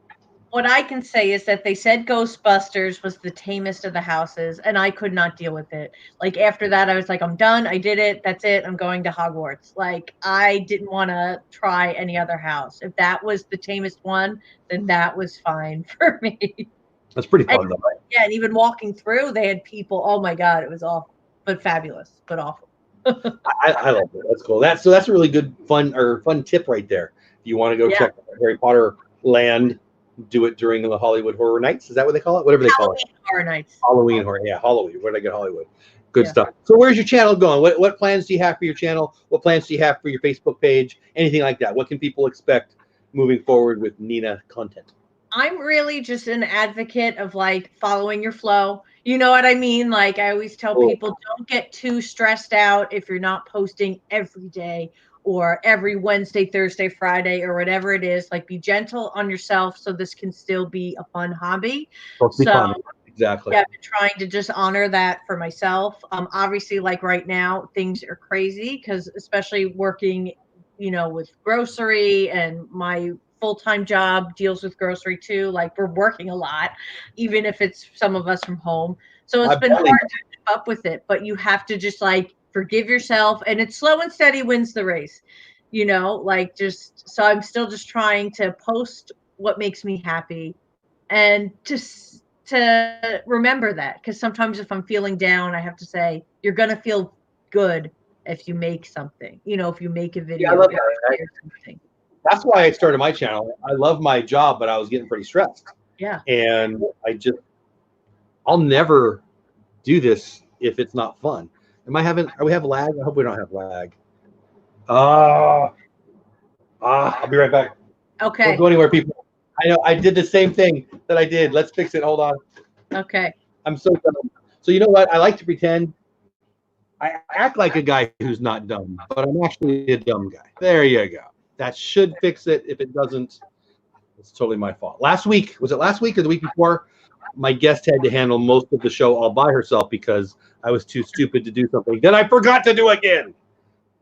What I can say is that they said Ghostbusters was the tamest of the houses, and I could not deal with it. Like, after that, I was like, I'm done. I did it. That's it. I'm going to Hogwarts. Like, I didn't want to try any other house. If that was the tamest one, then that was fine for me. That's pretty fun, though. Yeah, and even walking through, they had people. Oh, my God. It was awful, but fabulous, but awful. I love it. That's cool. That's a really good fun tip right there. If you want to go check out Harry Potter land, do it during the Hollywood Horror Nights. Is that what they call it? Whatever they call it. Horror Nights. Halloween Horror. Yeah, Halloween. Where did I get Hollywood? Good stuff. So where's your channel going? What plans do you have for your channel? What plans do you have for your Facebook page? Anything like that? What can people expect moving forward with Nina content? I'm really just an advocate of like following your flow. You know what I mean? Like, I always tell people, don't get too stressed out if you're not posting every day or every Wednesday, Thursday, Friday, or whatever it is. Like, be gentle on yourself so this can still be a fun hobby. Fun. Exactly. Yeah, I've been trying to just honor that for myself. Obviously, like right now, things are crazy because especially working, with grocery, and my full-time job deals with grocery too. Like, we're working a lot, even if it's some of us from home. So it's been hard to keep up with it, but you have to just like forgive yourself, and it's slow and steady wins the race, so I'm still just trying to post what makes me happy, and just to remember that, because sometimes if I'm feeling down, I have to say, you're going to feel good if you make something, if you make a video. Yeah, I love that. That's why I started my channel. I love my job, but I was getting pretty stressed. Yeah. And I'll never do this if it's not fun. Are we have lag? I hope we don't have lag. I'll be right back. Okay. Don't go anywhere, people. I know I did the same thing that I did. Let's fix it. Hold on. Okay. I'm so dumb. So you know what? I like to pretend I act like a guy who's not dumb, but I'm actually a dumb guy. There you go. That should fix it. If it doesn't, it's totally my fault. Was it last week or the week before? My guest had to handle most of the show all by herself because I was too stupid to do something that I forgot to do again.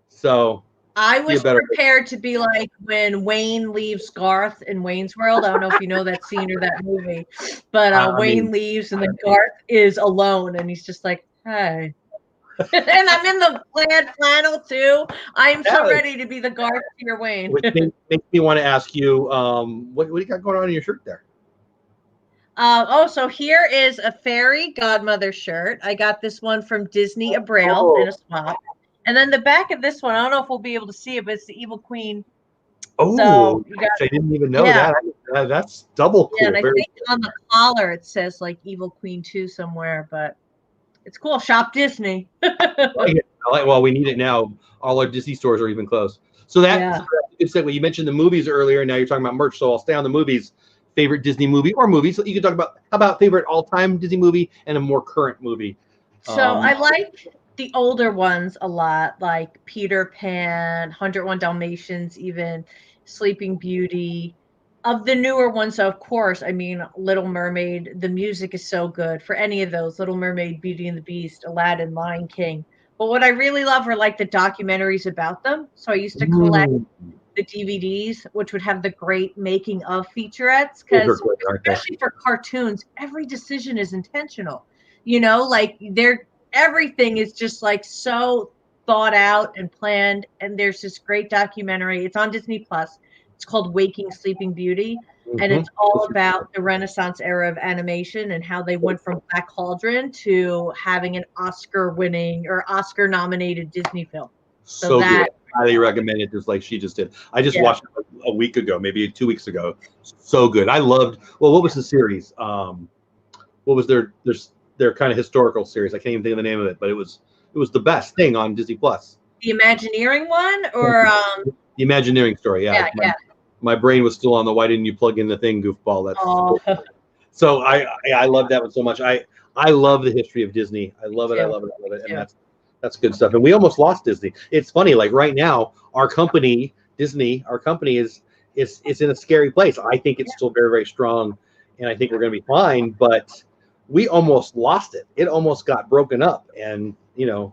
So I was prepared to be like when Wayne leaves Garth in Wayne's World. I don't know if you know that scene or that movie, but Wayne leaves and then Garth is alone and he's just like, hey. And I'm in the plaid flannel too. I'm so ready to be the Garth to your Wayne. Which makes me want to ask you, what do you got going on in your shirt there? So here is a fairy godmother shirt. I got this one from Disney Abrail in a swap. And then the back of this one, I don't know if we'll be able to see it, but it's the Evil Queen. Oh, so I didn't even know that. That's double cool. Yeah, and I think on the collar it says like Evil Queen 2 somewhere, but it's cool. Shop Disney. Well, we need it now. All our Disney stores are even closed. So that's a good segue. You mentioned the movies earlier, and now you're talking about merch. So I'll stay on the movies. Favorite Disney movie or movies. So you can talk about how about favorite all-time Disney movie and a more current movie. So I like the older ones a lot, like Peter Pan, 101 Dalmatians, even Sleeping Beauty. Of the newer ones, of course, I mean, Little Mermaid, the music is so good for any of those. Little Mermaid, Beauty and the Beast, Aladdin, Lion King. But what I really love are like the documentaries about them. So I used to collect the DVDs, which would have the great making of featurettes, because especially for cartoons, every decision is intentional. Like everything is just like so thought out and planned. And there's this great documentary. It's on Disney Plus. It's called Waking Sleeping Beauty. and it's all about the Renaissance era of animation and how they went from Black Cauldron to having an Oscar-winning or Oscar-nominated Disney film. So good. Highly recommend it, just like she just did. I just watched it a week ago, maybe 2 weeks ago. So good. I loved. Well, what was the series? What was their kind of historical series? I can't even think of the name of it, but it was the best thing on Disney Plus. The Imagineering one, or the Imagineering story? Yeah. My brain was still on the "why didn't you plug in the thing" goofball. That's so I love that one so much. I love the history of Disney. I love it. I love it. I love it. And that's good stuff. And we almost lost Disney. It's funny, like right now, our company, Disney, our company is in a scary place. I think it's still very, very strong, and I think we're going to be fine. But we almost lost it. It almost got broken up, and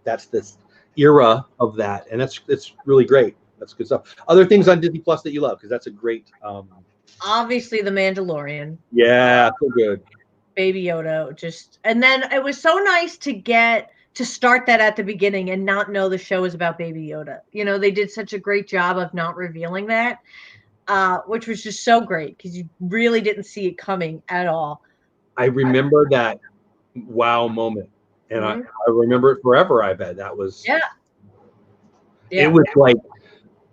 that's this era of that, and it's really great. That's good stuff. Other things on Disney Plus that you love, because that's a great. Obviously, The Mandalorian. Yeah, so good. Baby Yoda, and then it was so nice to start that at the beginning and not know the show was about Baby Yoda. They did such a great job of not revealing that, which was just so great because you really didn't see it coming at all. I remember that wow moment, and I remember it forever. I bet that was it was like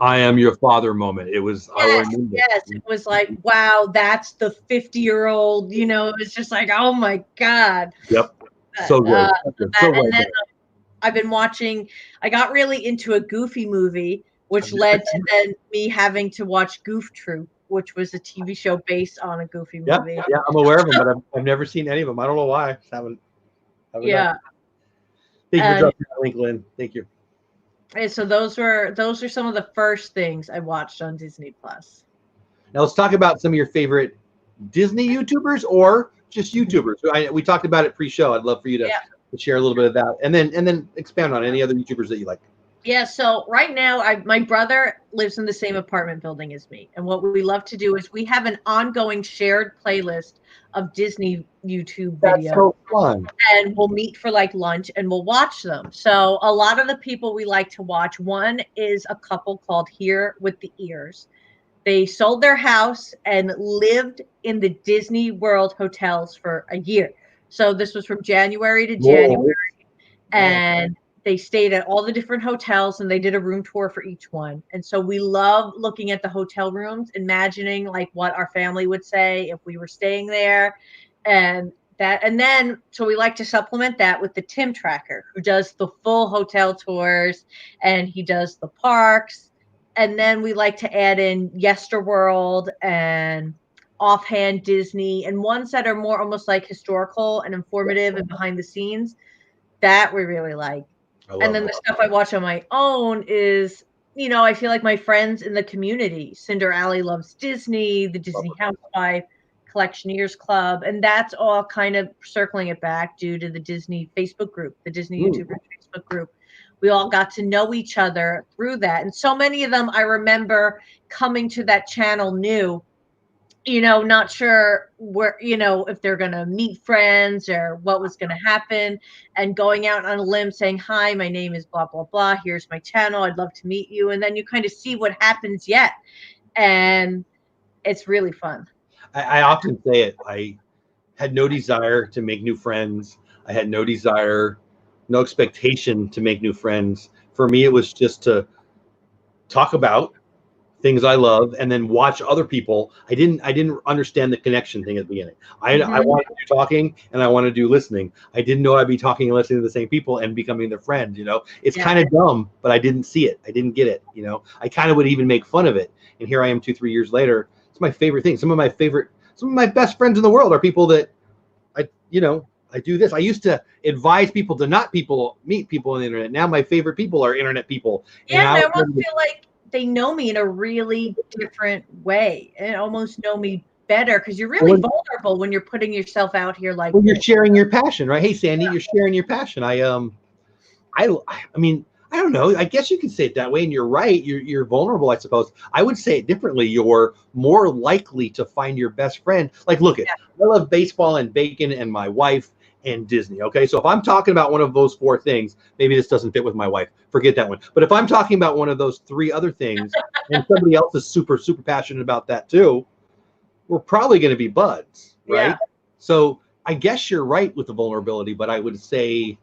I am your father moment. It was it was like, wow, that's the 50-year-old. It was just like, oh my god. Yep. So good. And then I've been watching. I got really into a Goofy movie, which led to then me having to watch Goof Troop, which was a TV show based on a Goofy movie. Yeah, I'm aware of them, but I've never seen any of them. I don't know why. Haven't Thank you for dropping that link, Lynn. Thank you. And so those are some of the first things I watched on Disney Plus. Now let's talk about some of your favorite Disney YouTubers or just YouTubers. We talked about it pre-show. I'd love for you to share a little bit of that, and then expand on any other YouTubers that you like. Yeah, so right now, my brother lives in the same apartment building as me. And what we love to do is we have an ongoing shared playlist of Disney YouTube videos. That's so fun. And we'll meet for like lunch and we'll watch them. So a lot of the people we like to watch, one is a couple called Here with the Ears. They sold their house and lived in the Disney World hotels for a year. So this was from January to January. And they stayed at all the different hotels and they did a room tour for each one. And so we love looking at the hotel rooms, imagining like what our family would say if we were staying there. And then we like to supplement that with the Tim Tracker, who does the full hotel tours and he does the parks. And then we like to add in Yesterworld and Offhand Disney and ones that are more almost like historical and informative and behind the scenes that we really like. And then the stuff I watch on my own is, I feel like my friends in the community. Cinder Alley Loves Disney, the Disney Housewife, Collectioneers Club, and that's all kind of circling it back due to the Disney Facebook group, the Disney YouTubers Facebook group. We all got to know each other through that. And so many of them I remember coming to that channel new, not sure where, if they're going to meet friends or what was going to happen, and going out on a limb saying, hi, my name is blah, blah, blah. Here's my channel. I'd love to meet you. And then you kind of see what happens yet. And it's really fun. I often say it. I had no desire to make new friends. I had no desire, no expectation to make new friends. For me, it was just to talk about things I love and then watch other people. I didn't understand the connection thing at the beginning. I wanted to do talking and I wanted to do listening. I didn't know I'd be talking and listening to the same people and becoming their friends. It's kind of dumb, but I didn't see it. I didn't get it. I kind of would even make fun of it. And here I am 2-3 years later. It's my favorite thing. Some of my best friends in the world are people that I do this. I used to advise people to not meet people on the internet. Now my favorite people are internet people. Yeah, and I almost feel like they know me in a really different way and almost know me better because you're really vulnerable when you're putting yourself out here like you're sharing your passion, right? Hey, Sandy, you're sharing your passion. I mean, I don't know. I guess you can say it that way, and you're right. You're vulnerable, I suppose. I would say it differently. You're more likely to find your best friend. Like, look, I love baseball and bacon and my wife and Disney. Okay, so if I'm talking about one of those 4 things, maybe this doesn't fit with my wife. Forget that one. But if I'm talking about one of those 3 other things, and somebody else is super, super passionate about that too, we're probably going to be buds, right? Yeah. So I guess you're right with the vulnerability, but I would say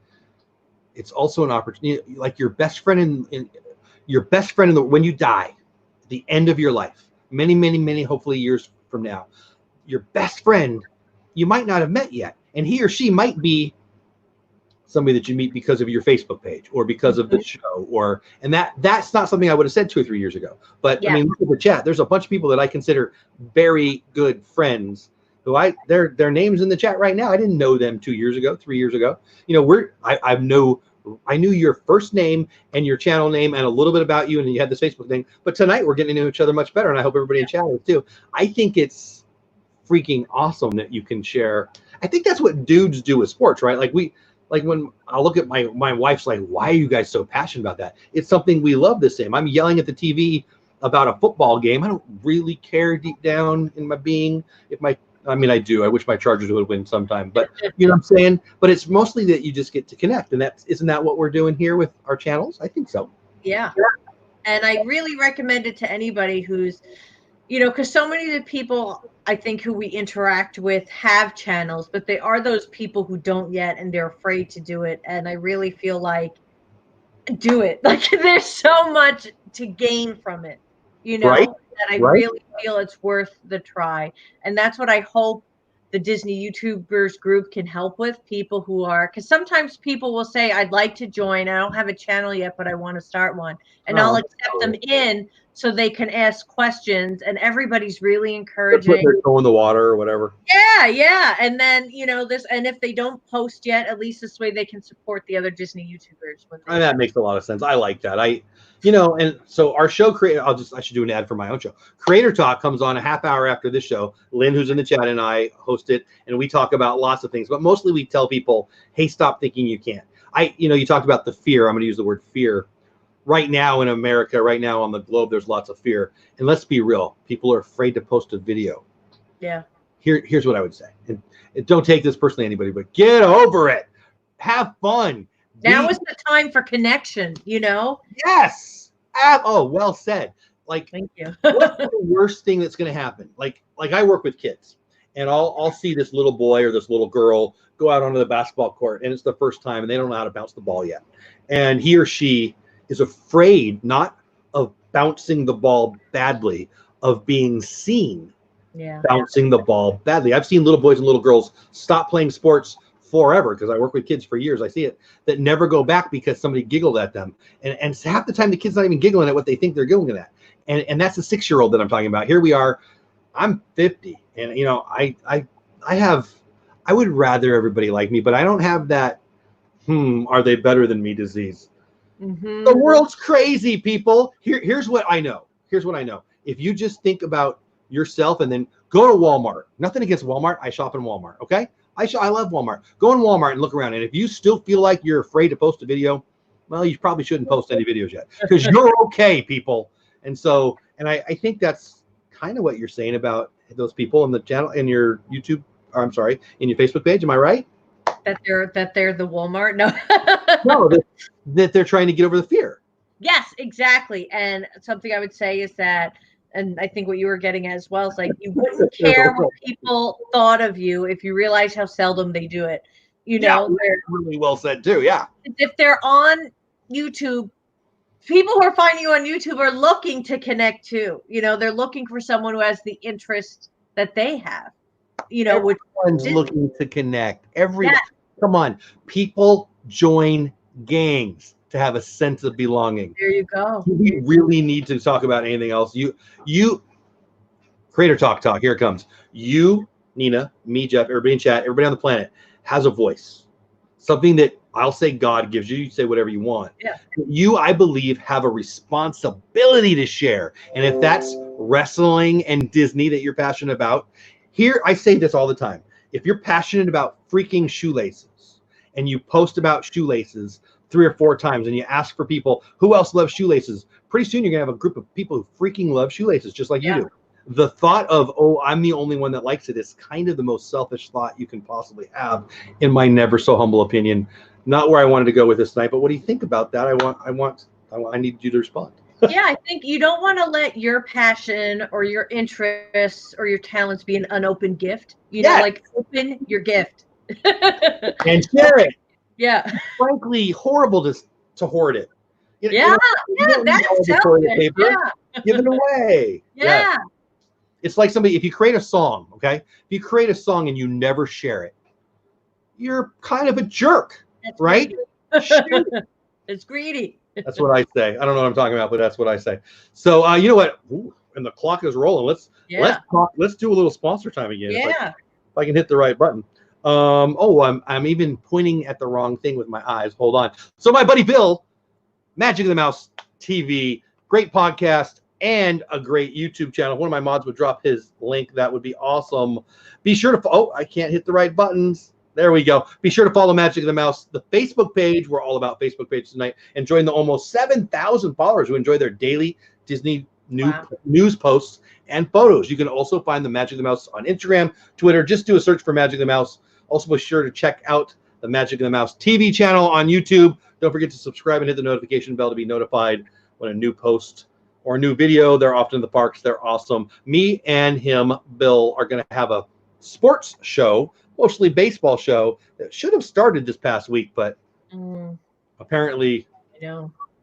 it's also an opportunity, like your best friend when you die, at the end of your life, many, many, many, hopefully years from now, your best friend, you might not have met yet. And he or she might be somebody that you meet because of your Facebook page or because of the show, and that's not something I would have said 2 or 3 years ago. But I mean, look at the chat. There's a bunch of people that I consider very good friends who their names in the chat right now. I didn't know them 2 years ago, 3 years ago. You know, I knew your first name and your channel name and a little bit about you, and you had this Facebook thing. But tonight we're getting to know each other much better, and I hope everybody in chat is too. I think it's freaking awesome that you can share. I think that's what dudes do with sports, right? Like when I look at my wife's like, why are you guys so passionate about that? It's something we love the same. I'm yelling at the TV about a football game. I don't really care deep down in my being. I mean, I do. I wish my Chargers would win sometime, but you know what I'm saying? But it's mostly that you just get to connect. And isn't that what we're doing here with our channels? I think so. Yeah. And I really recommend it to anybody who's, you know, because so many of the people I think who we interact with have channels, but they are those people who don't yet, and they're afraid to do it. And I really feel like do it. Like there's so much to gain from it, you know, that I really feel it's worth the try. And that's what I hope the Disney YouTubers group can help with, people who are, because sometimes people will say, I'd like to join. I don't have a channel yet, but I want to start one. And I'll accept them in so they can ask questions, and everybody's really encouraging. Put their toe in the water or whatever. Yeah. And then, you know, and if they don't post yet, at least this way they can support the other Disney YouTubers. And that makes a lot of sense. I like that. And so our show I should do an ad for my own show. Creator Talk comes on a half hour after this show. Lynn, who's in the chat, and I host it, and we talk about lots of things, but mostly we tell people, hey, stop thinking you can't. You talked about the fear. I'm going to use the word fear. Right now in America, right now on the globe, there's lots of fear. And let's be real. People are afraid to post a video. Yeah. Here's what I would say. And don't take this personally, anybody, but get over it. Have fun. Now is the time for connection, you know? Yes. Well said. Like, thank you. What's the worst thing that's going to happen? Like I work with kids, and I'll see this little boy or this little girl go out onto the basketball court, and it's the first time, and they don't know how to bounce the ball yet. And he or she is afraid not of bouncing the ball badly, of being seen bouncing the ball badly. I've seen little boys and little girls stop playing sports forever, because I work with kids for years. I see it, that never go back because somebody giggled at them. And half the time the kid's not even giggling at what they think they're giggling at. And that's a 6-year-old that I'm talking about. Here we are. I'm 50, and I would rather everybody like me, but I don't have that are they better than me disease. The world's crazy, people. Here's what I know. If you just think about yourself and then go to Walmart. Nothing against Walmart. I shop in Walmart. Okay. I love Walmart. Go in Walmart and look around. And if you still feel like you're afraid to post a video, well, you probably shouldn't post any videos yet, because you're okay, people. And so, and I think that's kind of what you're saying about those people in the channel, in your YouTube, or I'm sorry, in your Facebook page. Am I right? That they're the Walmart? No. No, that they're trying to get over the fear. Yes, exactly. And something I would say is that, and I think what you were getting at as well, is like, you wouldn't care what people thought of you if you realize how seldom they do it. You know, they're really well said too. Yeah. If they're on YouTube, people who are finding you on YouTube are looking to connect too. You know, they're looking for someone who has the interest that they have. You know, everyone's looking to connect. Come on, people join gangs to have a sense of belonging. There you go. Do we really need to talk about anything else? You Creator Talk. Here it comes. You, Nina, me, Jeff, everybody in chat, everybody on the planet has a voice. Something that I'll say God gives you. You say whatever you want. Yeah. You, I believe, have a responsibility to share. And if that's wrestling and Disney that you're passionate about, here I say this all the time. If you're passionate about freaking shoelaces and you post about shoelaces 3 or 4 times and you ask for people who else loves shoelaces, pretty soon you're gonna have a group of people who freaking love shoelaces just like you do. The thought of, oh, I'm the only one that likes it, is kind of the most selfish thought you can possibly have, in my never so humble opinion. Not where I wanted to go with this tonight, but what do you think about that? I need you to respond. Yeah, I think you don't want to let your passion or your interests or your talents be an unopened gift. You know, Yeah, like open your gift. and share it. Yeah. Frankly, horrible to hoard it. Yeah. You Yeah, don't need all that's the toilet selfish. paper. Yeah. Give it away. Yeah. Yeah. It's like somebody, if you create a song, okay? If you create a song and you never share it, you're kind of a jerk, That's right? greedy. It's greedy. That's what I say. I don't know what I'm talking about, but that's what I say. So you know what? Ooh, and the clock is rolling. Let's talk. Let's do a little sponsor time again. Yeah. If I can hit the right button. I'm even pointing at the wrong thing with my eyes. Hold on. So my buddy Bill, Magic of the Mouse TV, great podcast and a great YouTube channel. One of my mods would drop his link. That would be awesome. Be sure to. Oh, I can't hit the right buttons. There we go. Be sure to follow Magic of the Mouse, the Facebook page. We're all about Facebook page tonight. And join the almost 7,000 followers who enjoy their daily Disney news posts and photos. You can also find the Magic of the Mouse on Instagram, Twitter. Just do a search for Magic of the Mouse. Also, be sure to check out the Magic of the Mouse TV channel on YouTube. Don't forget to subscribe and hit the notification bell to be notified when a new post or a new video. They're often in the parks. They're awesome. Me and him, Bill, are going to have a sports show, mostly baseball show, that should have started this past week, but apparently,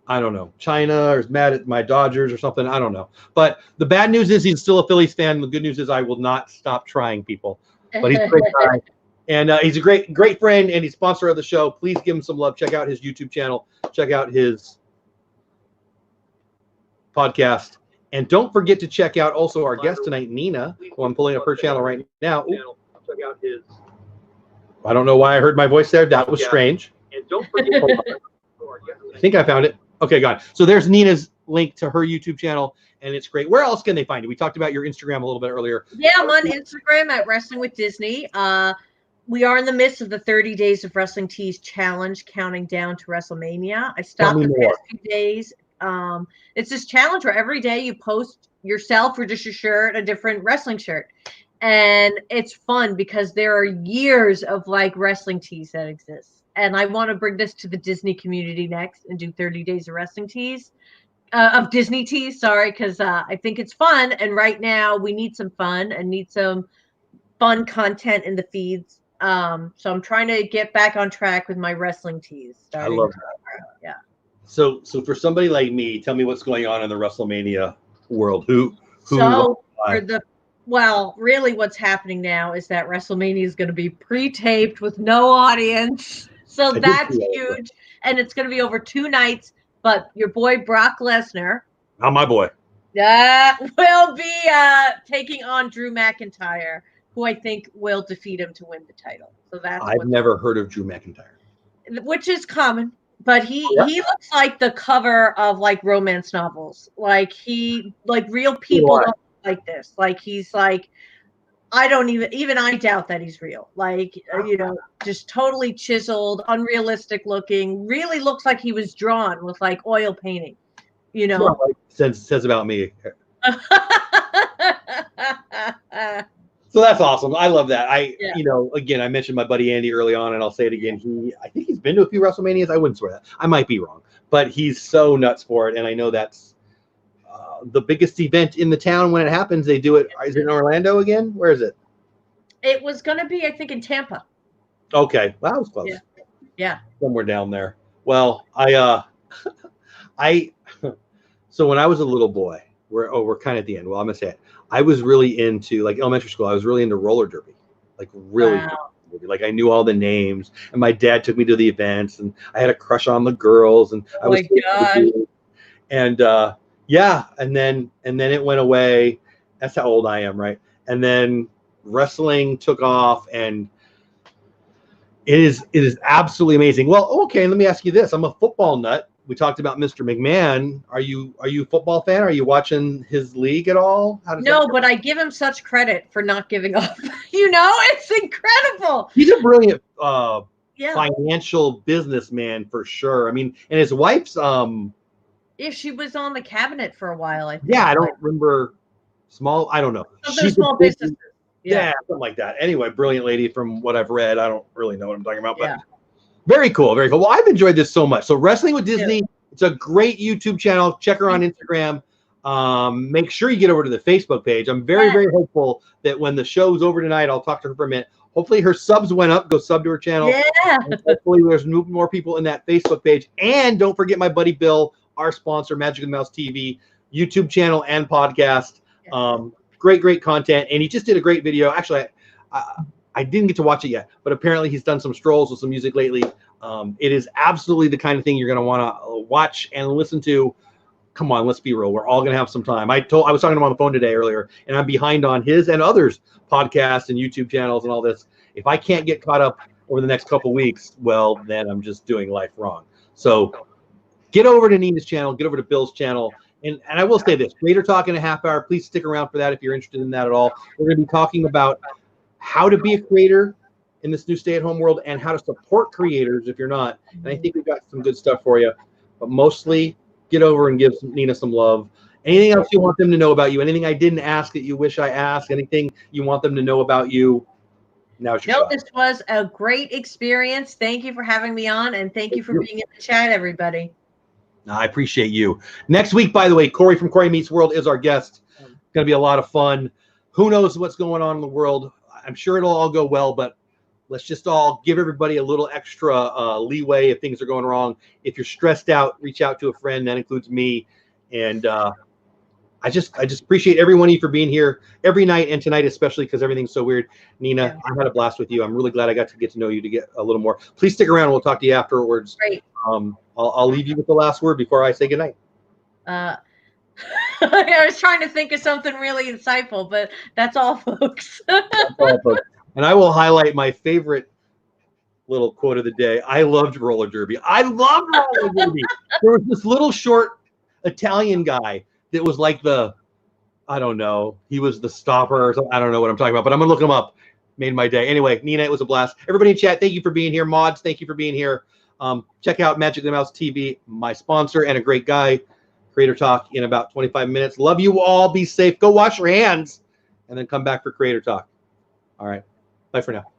I don't know. China is mad at my Dodgers or something. I don't know. But the bad news is he's still a Phillies fan. The good news is I will not stop trying, people. But he's a great guy. And he's a great friend, and he's sponsor of the show. Please give him some love. Check out his YouTube channel. Check out his podcast. And don't forget to check out also our guest tonight, Nina, who I'm pulling up her channel right now. Ooh. Check out his. I don't know why I heard my voice there. That was strange. And don't forget. I think I found it. Okay, got it. So there's Nina's link to her YouTube channel, and it's great. Where else can they find you? We talked about your Instagram a little bit earlier. Yeah, I'm on Instagram at Wrestling with Disney. We are in the midst of the 30 Days of Wrestling Tees Challenge, counting down to WrestleMania. I stopped the past few days. It's this challenge where every day you post yourself or just your shirt, a different wrestling shirt. And it's fun because there are years of like wrestling tees that exist. And I want to bring this to the Disney community next and do 30 Days of Wrestling Tees. Of Disney tees, sorry, because I think it's fun. And right now we need some fun and need some fun content in the feeds. So I'm trying to get back on track with my wrestling tees. I love that. Yeah. So for somebody like me, tell me what's going on in the WrestleMania world. Well, really what's happening now is that WrestleMania is going to be pre-taped with no audience. So that's huge. And it's going to be over 2 nights. But your boy Brock Lesnar. Not my boy. Will be taking on Drew McIntyre, who I think will defeat him to win the title. So I've never heard of Drew McIntyre. Which is common. But he looks like the cover of like romance novels. Like real people don't look like this. Like he's like, I don't even I doubt that he's real. Like, just totally chiseled, unrealistic looking, really looks like he was drawn with like oil painting, Well, says about me. So that's awesome. I love that. Again, I mentioned my buddy Andy early on, and I'll say it again. I think he's been to a few WrestleManias. I wouldn't swear that. I might be wrong, but he's so nuts for it. And I know that's the biggest event in the town when it happens. They do it. Is it in Orlando again? Where is it? It was going to be, I think, in Tampa. Okay. Well, that was close. Yeah. Somewhere down there. Well, so when I was a little boy, we're kind of at the end. Well, I'm going to say it. I was really into, like, elementary school. I was really into roller derby, like really. Wow. Like I knew all the names, and my dad took me to the events, and I had a crush on the girls, and I was. Oh my God. And and then it went away. That's how old I am, right? And then wrestling took off, and it is absolutely amazing. Well, okay, let me ask you this. I'm a football nut. We talked about Mr. McMahon. Are you a football fan? Are you watching his league at all? No, but I give him such credit for not giving up. It's incredible. He's a brilliant financial businessman for sure. I mean, and his wife's she was on the cabinet for a while, I think. Yeah, I don't remember. I don't know. She's small businesses. Yeah, something like that. Anyway, brilliant lady from what I've read. I don't really know what I'm talking about, but very cool, very cool. Well, I've enjoyed this so much. So Wrestling with Disney It's a great YouTube channel. Check her on Instagram. Make sure you get over to the Facebook page. I'm very, very hopeful that when the show's over tonight, I'll talk to her for a minute. Hopefully her subs went up. Go sub to her channel. Yeah. And hopefully there's more people in that Facebook page. And don't forget my buddy Bill, our sponsor, Magic of the Mouse TV, YouTube channel and podcast. Great content. And he just did a great video. Actually, I didn't get to watch it yet, but apparently he's done some strolls with some music lately. It is absolutely the kind of thing you're going to want to watch and listen to. Come on, let's be real. We're all going to have some time. I was talking to him on the phone today earlier, and I'm behind on his and others' podcasts and YouTube channels and all this. If I can't get caught up over the next couple weeks, well, then I'm just doing life wrong. So get over to Nina's channel, get over to Bill's channel. And I will say this, Creator Talk in a half hour. Please stick around for that if you're interested in that at all. We're going to be talking about how to be a creator in this new stay-at-home world and how to support creators if you're not. And I think we've got some good stuff for you. But mostly, get over and give Nina some love. Anything else you want them to know about you? Anything I didn't ask that you wish I asked? Anything you want them to know about you? Now it's your shot. This was a great experience. Thank you for having me on, and thank you for being in the chat, everybody. I appreciate you. Next week, by the way, Corey from Corey Meets World is our guest. It's going to be a lot of fun. Who knows what's going on in the world? I'm sure it'll all go well, but let's just all give everybody a little extra leeway if things are going wrong. If you're stressed out, reach out to a friend. That includes me. And I just appreciate every one of you for being here every night, and tonight especially because everything's so weird. Nina, I had a blast with you. I'm really glad I got to know you to get a little more. Please stick around. We'll talk to you afterwards. Great. I'll leave you with the last word before I say goodnight. I was trying to think of something really insightful, but that's all, folks. That's all, folks. And I will highlight my favorite little quote of the day. I loved roller derby. I loved roller derby. There was this little short Italian guy that was like I don't know, he was the stopper or something. I don't know what I'm talking about, but I'm going to look him up. Made my day. Anyway, Nina, it was a blast. Everybody in chat, thank you for being here. Mods, thank you for being here. Check out Magic of the Mouse TV, my sponsor and a great guy. Creator Talk in about 25 minutes. Love you all. Be safe. Go wash your hands and then come back for Creator Talk. All right. Bye for now.